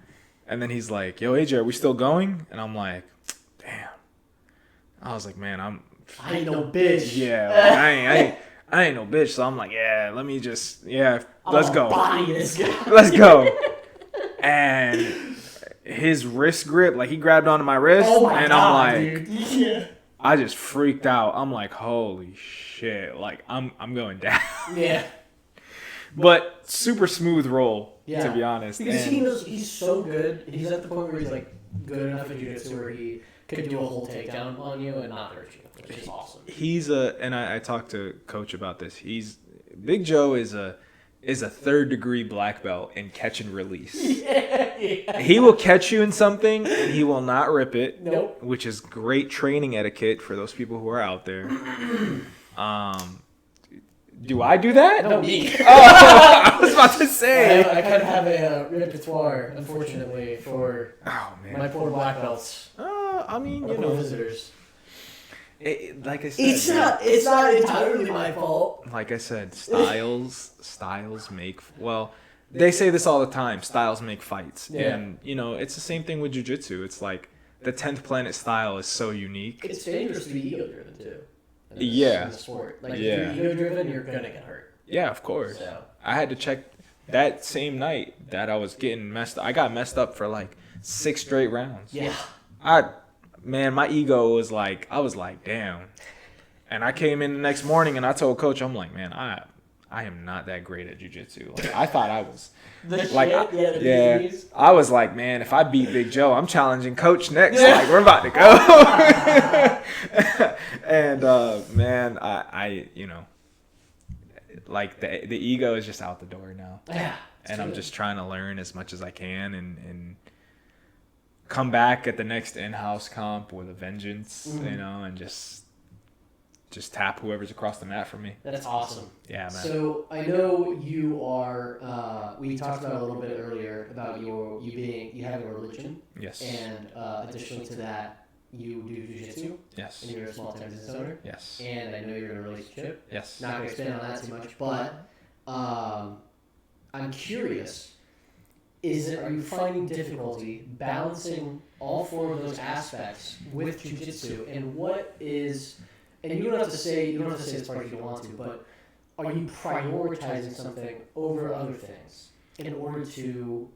And then he's like, yo, AJ, are we still going? And I'm like, damn. I was like, man, I ain't no bitch. Yeah, like, I ain't no bitch. So I'm like, yeah, let me just, let's go. Body this guy. Let's go. And his wrist grip, like he grabbed onto my wrist. Oh my and God, I'm like, dude. Yeah. I just freaked out. I'm like, holy shit. Like, I'm going down. Yeah. But super smooth roll, to be honest. Because he's so good. He's at the point where he's like good enough at jiu-jitsu where he could do a whole takedown on you and not hurt you, which is awesome. And I talked to Coach about this. Big Joe is a 3rd degree black belt in catch and release. Yeah. He will catch you in something and he will not rip it. Nope. Which is great training etiquette for those people who are out there. Do I do that? No, me. Oh, I was about to say. I kind of have a repertoire, unfortunately, for my poor black belts. I mean, you know, know, visitors. Like I said, it's not entirely my fault. Like I said, styles make. Well, they say this all the time. Styles make fights, and you know, it's the same thing with jiu-jitsu. It's like the 10th planet style is so unique. It's dangerous to be ego-driven too. in the sport. Like if you're ego driven, you're gonna get hurt. Yeah, of course. So. I had to check that same night that I was getting messed up. I got messed up for like 6 straight rounds. Yeah. My ego was like, I was like, damn. And I came in the next morning and I told coach, I'm like, man, I am not that great at jiu-jitsu. Like, I thought I was. I was like, man, if I beat Big Joe, I'm challenging coach next. Like, we're about to go. And, man, I like the ego is just out the door now. Yeah. And I'm just trying to learn as much as I can and come back at the next in-house comp with a vengeance, and just tap whoever's across the mat for me. That's awesome. Yeah, man. So I know you are. We talked about a little bit earlier about you having a religion. Yes. And additionally to that, you do jiu-jitsu. Yes. And you're a small time business owner. Yes. And I know you're in a relationship. Yes. Not going to expand on that too much, but I'm curious. Are you finding difficulty balancing all 4 of those aspects with jiu-jitsu? And what is, and you don't have to say this part if you don't want to, but are you prioritizing something over other things in order to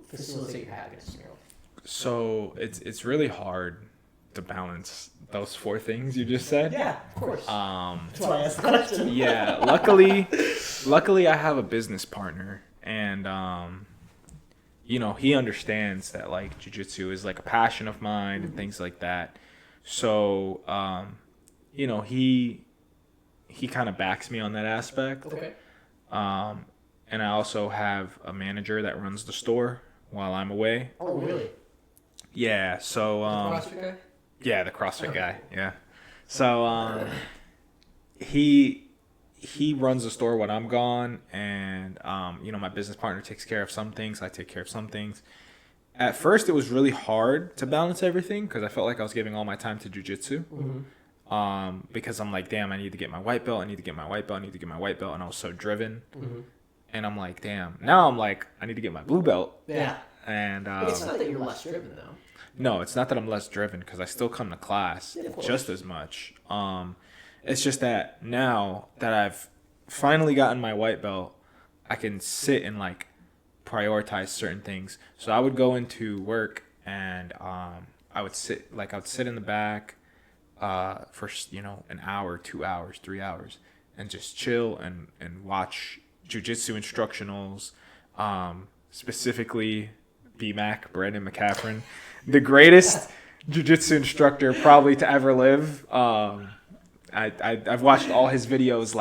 facilitate your happiness in your life? So it's really hard to balance those 4 things you just said. Yeah, of course. That's why I asked the question. Yeah, luckily I have a business partner, and he understands that like jiu-jitsu is like a passion of mine and things like that. So he kind of backs me on that aspect. Okay. And I also have a manager that runs the store while I'm away. Oh, really? Yeah. So the CrossFit guy? Yeah, the CrossFit guy. Yeah. So he runs the store when I'm gone, and my business partner takes care of some things. I take care of some things. At first, it was really hard to balance everything because I felt like I was giving all my time to jiu-jitsu. Mm-hmm. Because I'm like, damn, I need to get my white belt. I need to get my white belt. And I was so driven. Mm-hmm. And I'm like, damn. Now I'm like, I need to get my blue belt. Yeah. And but it's not that you're less driven, though. No, it's not that I'm less driven because I still come to class just as much. It's just that now that I've finally gotten my white belt, I can sit and like prioritize certain things. So I would go into work and I would sit in the back for an hour, 2 hours, 3 hours, and just chill and watch jiu-jitsu instructionals, specifically BMAC, Brandon McCaffrin, the greatest jiu-jitsu instructor probably to ever live. I've watched all his videos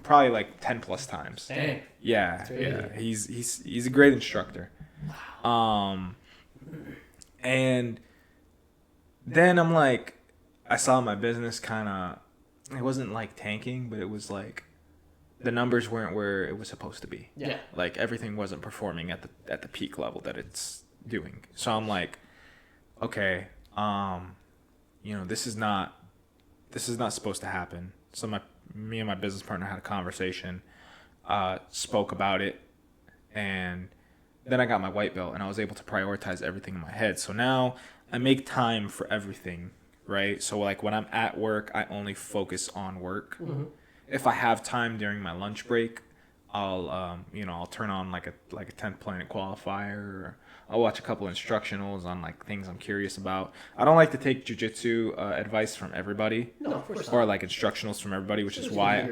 probably like 10 plus times. Dang. Yeah. He's a great instructor. Wow. And then I'm like, I saw my business kind of, it wasn't like tanking, but it was like the numbers weren't where it was supposed to be. Yeah. Like everything wasn't performing at the peak level that it's doing. So I'm like, okay, this is not supposed to happen. So me and my business partner had a conversation, spoke about it, and then I got my white belt and I was able to prioritize everything in my head. So now I make time for everything, right? So like when I'm at work, I only focus on work. Mm-hmm. If I have time during my lunch break, I'll turn on like a 10th Planet qualifier, or I'll watch a couple instructionals on like things I'm curious about. I don't like to take jiu-jitsu advice from everybody. No, of course not. Or like instructionals from everybody, which is why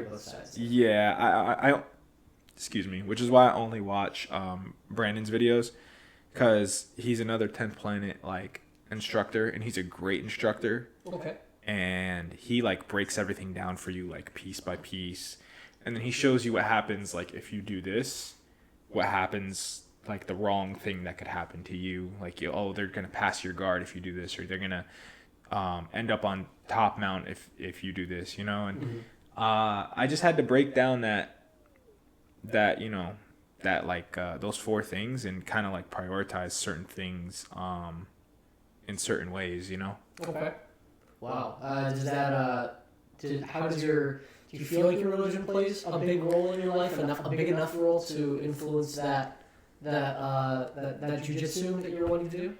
which is why I only watch Brandon's videos, because he's another 10th Planet like instructor, and he's a great instructor. Okay. And he like breaks everything down for you like piece by piece, and then he shows you what happens like if you do this, what happens, like the wrong thing that could happen to you, like they're gonna pass your guard if you do this, or they're gonna end up on top mount if you do this, and mm-hmm. I just had to break down that those 4 things and kind of like prioritize certain things in certain ways, Okay. Wow. Do you feel like your religion plays a big role in your life, a big enough role to influence that jiu-jitsu that you're wanting to do?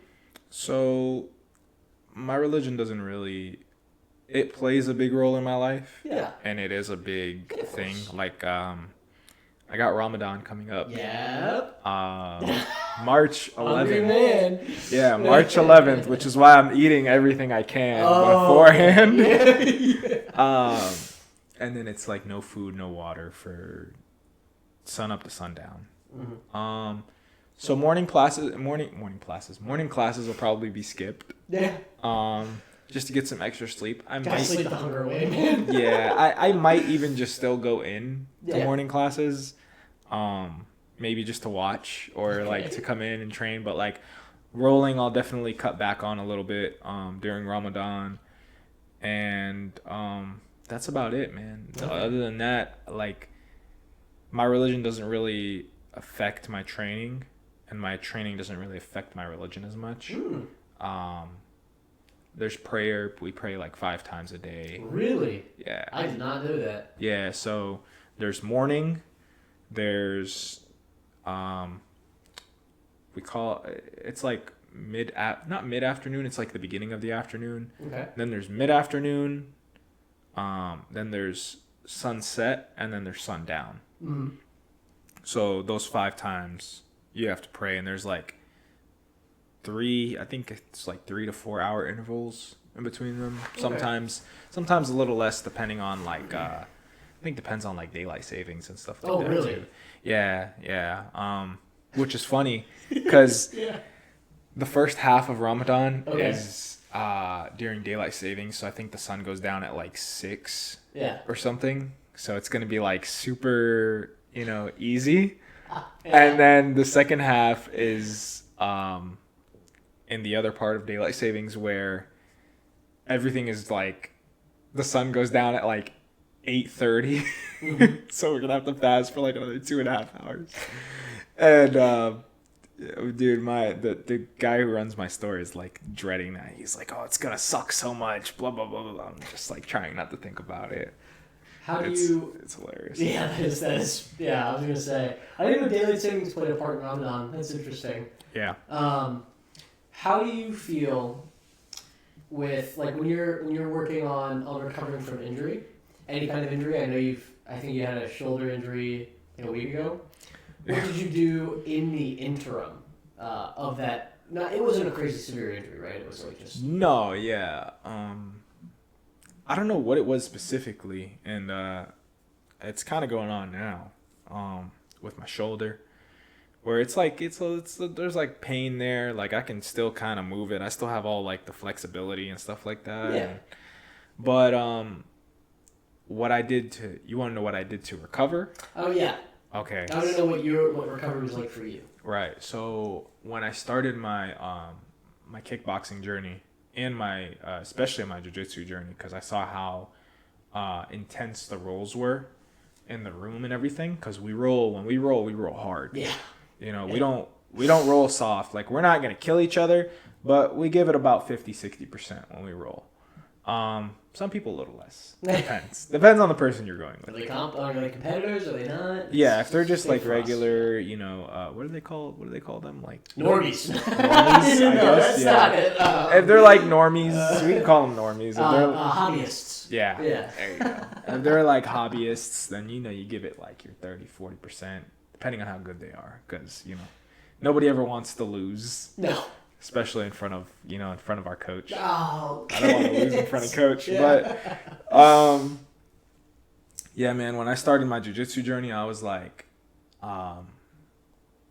So my religion doesn't really it plays a big role in my life. Yeah. And it is a big thing. Like, I got Ramadan coming up. Yep. March 11th. Hungry man. Yeah, March 11th, which is why I'm eating everything I can beforehand. Yeah. And then it's like no food, no water for sun up to sundown. Mm-hmm. So morning classes will probably be skipped. Yeah. Just to get some extra sleep. Gotta sleep the hunger away, man. Yeah, I might even just still go in to Yeah. morning classes. Maybe just to watch or like to come in and train, but like rolling I'll definitely cut back on a little bit during Ramadan. And that's about it, man. Okay. Other than that, like my religion doesn't really affect my training, and my training doesn't really affect my religion as much. There's prayer. We pray like 5 times a day. Really? Yeah. I did not know that. Yeah, so there's morning, there's we call it's like not mid-afternoon, it's like the beginning of the afternoon. Okay. Then there's mid-afternoon, then there's sunset, and then there's sundown. Mm-hmm. So those 5 times you have to pray, and there's like 3 to 4 hour intervals in between them. Okay. Sometimes a little less, depending on like I think depends on like daylight savings and stuff like that. Oh, really? Too. Yeah. Which is funny because the first half of Ramadan is during daylight savings, so I think the sun goes down at like 6 or something. So it's gonna be like super, easy. And then the second half is in the other part of daylight savings where everything is like the sun goes down at like 8:30. Mm-hmm. So we're gonna have to fast for like another 2.5 hours. And dude, the guy who runs my store is like dreading that. He's like, oh, it's gonna suck so much, blah blah blah blah. I'm just like trying not to think about it. It's hilarious. Yeah, that is. Yeah, I was gonna say, I didn't know daylight savings played a part in Ramadan. That's interesting. Yeah. How do you feel with like when you're working on recovering from injury, any kind of injury? I think you had a shoulder injury a week ago. What did you do in the interim of that? It wasn't a crazy severe injury, right? It was like just no, yeah. I don't know what it was specifically, and it's kind of going on now with my shoulder, where it's like there's like pain there. Like I can still kind of move it. I still have all like the flexibility and stuff like that. Yeah. But you want to know what I did to recover? Oh yeah. Okay. I want to know what recovery was like for you. Right. So when I started my my kickboxing journey and my especially my jiu-jitsu journey, because I saw how intense the rolls were in the room and everything. Because when we roll hard. Yeah. We don't roll soft. Like we're not gonna kill each other, but we give it about 50-60% when we roll. Some people a little less. Depends on the person you're going with. Are they competitors? Are they not? Yeah, if they're just like regular, what do they call them? Like normies. I guess. Not it. If they're like normies, we can call them normies. If they're hobbyists. Yeah. There you go. If they're like hobbyists, then you give it like your 30-40%, depending on how good they are, because nobody ever wants to lose. No. Especially in front of our coach. Oh, I don't want to lose in front of coach. Yeah. But yeah, man, when I started my jiu-jitsu journey, I was like, I'm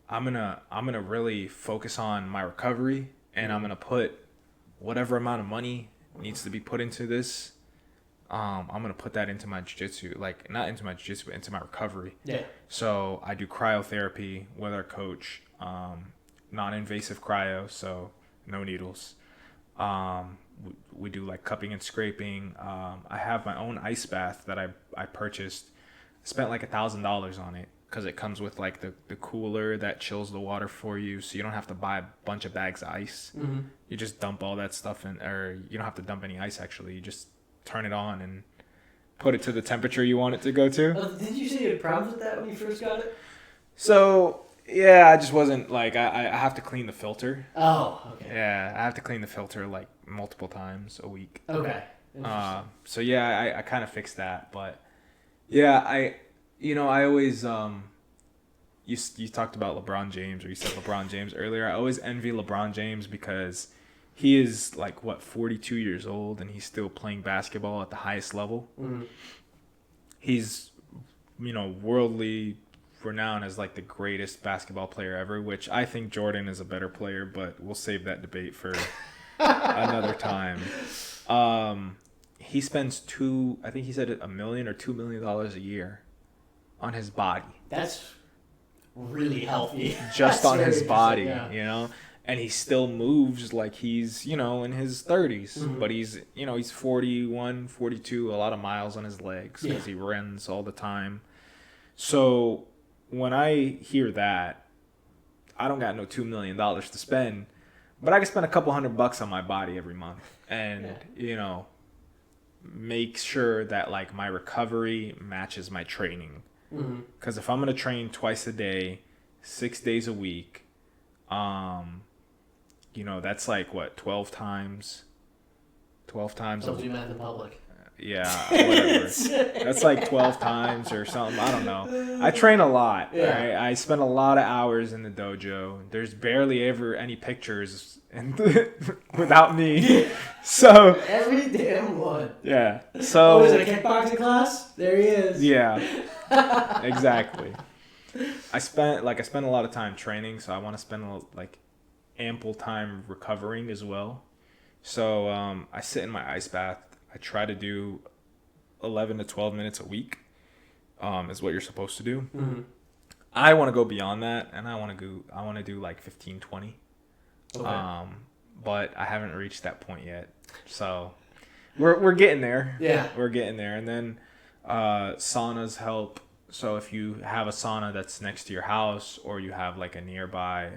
gonna really focus on my recovery, and I'm gonna put whatever amount of money needs to be put into this. I'm gonna put that into my jiu-jitsu, like not into my jiu-jitsu, but into my recovery. Yeah. So I do cryotherapy with our coach. Non-invasive cryo, so no needles. We do like cupping and scraping. I have my own ice bath that I purchased. I spent like $1,000 on it because it comes with like the cooler that chills the water for you, so you don't have to buy a bunch of bags of ice. Mm-hmm. You just dump all that stuff in, or you don't have to dump any ice actually. You just turn it on and put it to the temperature you want it to go to. Did you say you had problems with that when you first got it? So yeah, I just wasn't like I have to clean the filter. Oh, okay. Yeah, I have to clean the filter like multiple times a week. Okay. So yeah, I kind of fixed that, but yeah, I always you talked about LeBron James, or you said LeBron James earlier. I always envy LeBron James because he is like 42 years old and he's still playing basketball at the highest level. Mm-hmm. He's worldly renowned as like the greatest basketball player ever, which I think Jordan is a better player, but we'll save that debate for another time. He spends I think he said $1 million or $2 million a year on his body. That's really healthy. Just on his body, yeah. And he still moves like he's, in his 30s. Mm-hmm. But he's 41, 42, a lot of miles on his legs because he runs all the time. So when I hear that, I don't got no $2 million to spend, but I can spend a couple $100 on my body every month and, make sure that like my recovery matches my training. Because if I'm going to train twice a day, 6 days a week, that's like what, 12 times. Don't do math in public. Yeah, whatever. That's like 12 times or something. I don't know. I train a lot. Yeah. Right? I spend a lot of hours in the dojo. There's barely ever any pictures without me. So every damn one. Yeah. So. Oh, is it a kickboxing class? There he is. Yeah. Exactly. I spent a lot of time training, so I want to spend like ample time recovering as well. So I sit in my ice bath. I try to do 11 to 12 minutes a week. Is what you're supposed to do. Mm-hmm. I want to go beyond that, and I want to do like 15, 20. Okay. But I haven't reached that point yet. So we're getting there. Yeah. We're getting there, and then saunas help. So if you have a sauna that's next to your house, or you have like a nearby,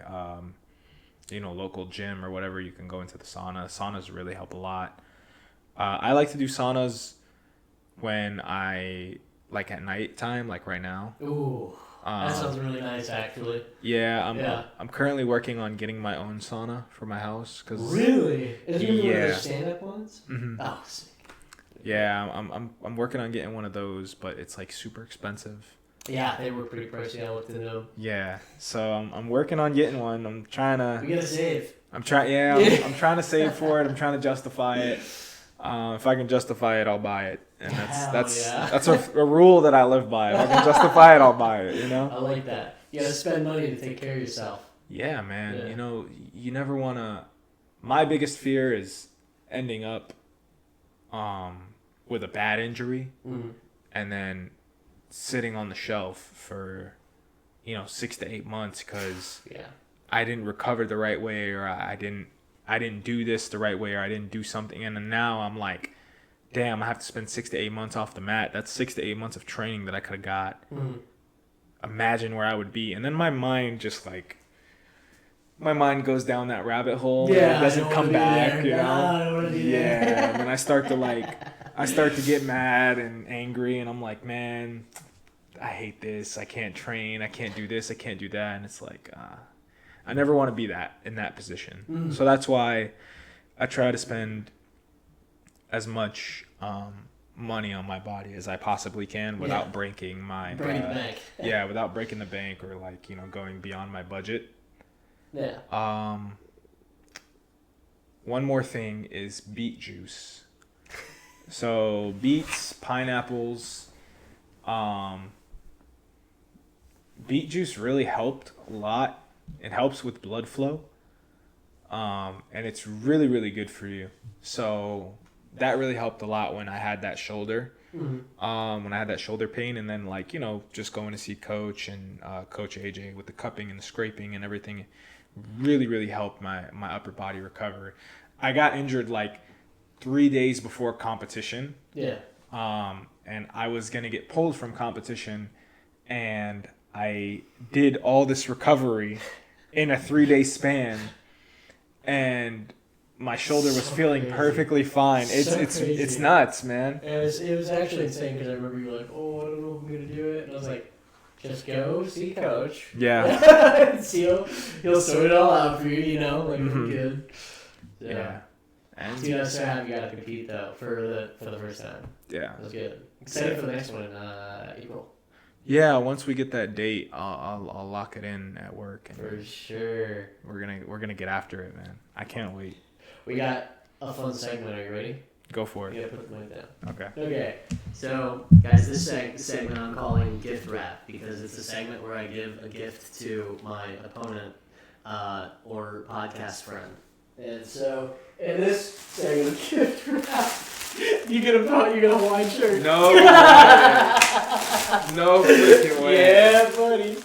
local gym or whatever, you can go into the sauna. Saunas really help a lot. I like to do saunas when like at night time, like right now. Ooh, that sounds really nice, actually. Yeah, I'm currently working on getting my own sauna for my house. Really? Is it one of those stand-up ones? Mm-hmm. Oh, sick. Yeah, I'm working on getting one of those, but it's like super expensive. Yeah, they were pretty pricey. I looked into them. Yeah, so I'm working on getting one. I'm trying to. We gotta save. I'm trying. Yeah, I'm trying to save for it. I'm trying to justify it. If I can justify it, I'll buy it, and that's a rule that I live by. If I can justify it, I'll buy it. I like that. You gotta spend money to take care of yourself. Yeah, man. Yeah. You never wanna. My biggest fear is ending up, with a bad injury, and then sitting on the shelf for, 6 to 8 months because I didn't recover the right way, or I didn't do this the right way, or I didn't do something, and then now I'm like, damn, I have to spend 6 to 8 months off the mat. That's 6 to 8 months of training that I could have got. Imagine where I would be. And then my mind goes down that rabbit hole. Yeah, and it doesn't come back, I don't want to be there. Yeah, and then I start to get mad and angry, and I'm like, man, I hate this. I can't train. I can't do this. I can't do that. And it's like, I never want to be in that position. So that's why I try to spend as much money on my body as I possibly can without breaking my the bank. Without breaking the bank, or like, going beyond my budget. Yeah. One more thing is beet juice. So beets, pineapples, beet juice really helped a lot. It helps with blood flow, and it's really, really good for you. So that really helped a lot when I had that shoulder, when I had that shoulder pain, and then just going to see Coach and Coach AJ with the cupping and the scraping and everything, really, really helped my upper body recover. I got injured like 3 days before competition. Yeah. And I was gonna get pulled from competition, and I did all this recovery in a 3-day span, and my shoulder was feeling crazy. Perfectly fine. It's nuts, man. It was actually insane because I remember you were like, oh, I don't know if I'm gonna do it, and I was like, just go see Coach. Yeah. He'll sort it all out for you, like good. Yeah. And Dude, I'm so happy you got to compete though for the first time. yeah. That was good. Excited for the next one in April. Yeah, once we get that date, I'll lock it in at work. And For sure. we're gonna get after it, man. I can't wait. We got a fun segment. Are you ready? Go for You it. gotta put the mic down. Okay. Okay. So, guys, this segment I'm calling Gift Wrap because it's a segment where I give a gift to my opponent or podcast friend. And so, in this segment, Gift Wrap, you get a Hawaiian shirt. No way. No freaking way. Yeah, buddy.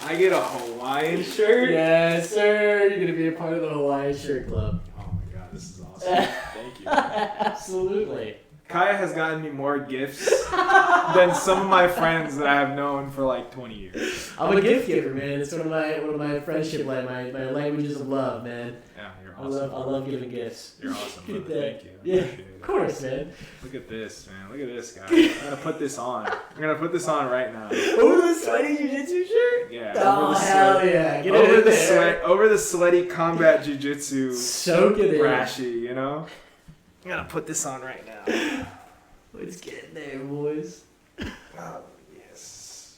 I get a Hawaiian shirt? Yes, sir. You're gonna be a part of the Hawaiian Shirt Club. Oh my god, this is awesome. Thank you. Absolutely. Kaya has gotten me more gifts than some of my friends that I have known for like 20 years. I'm a gift giver, man. It's one of my friendship my languages of love, man. Yeah, you're awesome. I love giving gifts. You're awesome, brother. Get that. Thank you. I Yeah, appreciate it. of course, man. Look at this, man. Look at this, guy. I'm gonna put this on. I'm gonna put this on right now. Over the sweaty jiu-jitsu shirt? Yeah. Oh, hell yeah. Get over it in the there. sweat, over the sweaty combat jiu-jitsu. Soak it in. Rashy, you know? I'm gonna put this on right now. Let's get there, boys. Oh, yes.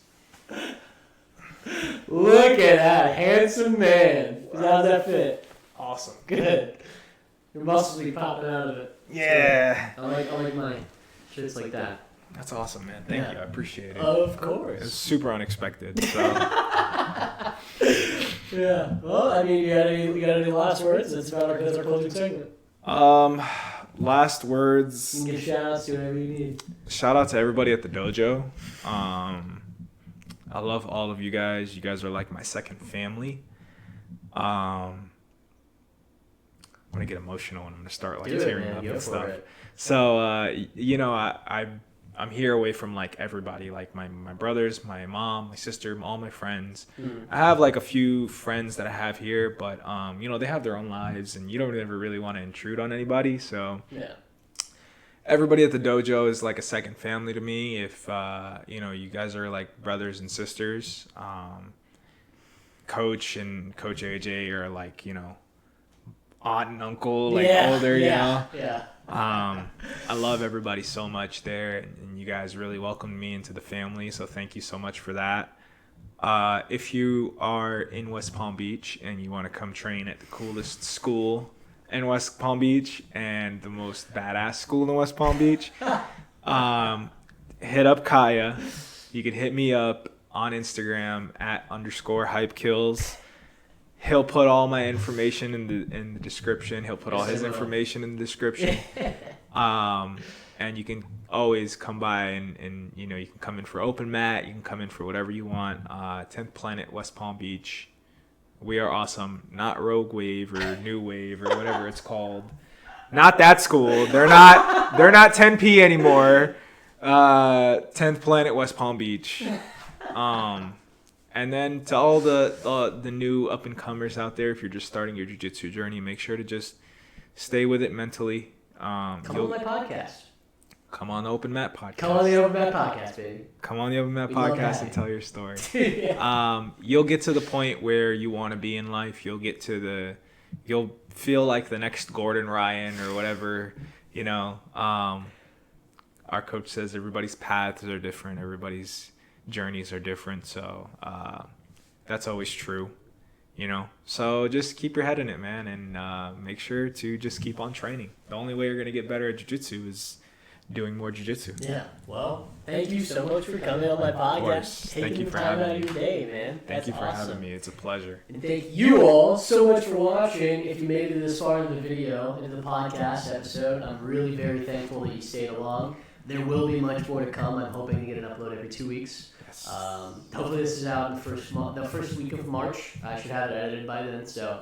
Look at that handsome man. How's that fit? Awesome. Good. Your muscles be popping out of it. Yeah. I like my shirts like that. That's awesome, man. Thank Yeah. you. I appreciate it. Of It's course. super unexpected. So Yeah. Well, I mean, you got any last words? That's our closing segment. last You words. can give shout outs to whatever you need. Shout out to everybody at the dojo. I love all of you guys. You guys are like my second family. I'm gonna get emotional and I'm gonna start like tearing up and stuff. So I'm here away from like everybody, like my brothers, my mom, my sister, all my friends. I have like a few friends that I have here, but they have their own lives and you don't ever really want to intrude on anybody. So Yeah. everybody at the dojo is like a second family to me. If you guys are like brothers and sisters. Coach and Coach AJ are like, aunt and uncle, like older, Yeah. I love everybody so much there, and you guys really welcomed me into the family, so thank you so much for that. If you are in West Palm Beach and you want to come train at the coolest school in West Palm Beach and the most badass school in West Palm Beach, hit up Kaya. You can hit me up on Instagram @_hypekills. He'll put all my information in the description. He'll put all his information in the description. And you can always come by and you can come in for open mat. You can come in for whatever you want. 10th Planet, West Palm Beach. We are awesome. Not Rogue Wave or New Wave or whatever it's called. Not that school. They're not 10P anymore. 10th Planet, West Palm Beach. And then to all the new up-and-comers out there, if you're just starting your jiu-jitsu journey, make sure to just stay with it mentally. Come on my podcast. Come on the Open Mat Podcast. Come on the Open Mat Podcast, baby. Come on the Open Mat We love Podcast that. and tell your story. Yeah. You'll get to the point where you want to be in life. You'll feel like the next Gordon Ryan or whatever, Our coach says everybody's paths are different. Everybody's journeys are different, so that's always true, so just keep your head in it, man, and make sure to just keep on training. The only way you're going to get better at jiu-jitsu is doing more jiu-jitsu. Yeah, well, thank you so much for coming on my podcast. Thank you Taking for the time having out of me. your day, man. Thank you for awesome. having me. It's a pleasure. And thank you all so much for watching. If you made it this far in the video, in the podcast episode, I'm really very thankful that you stayed along. There will be much more to come. I'm hoping to get an upload every 2 weeks. Hopefully this is out in the first week of March. I should have it edited by then. So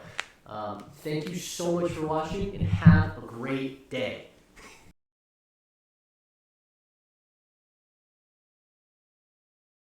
thank you so much for watching and have a great day.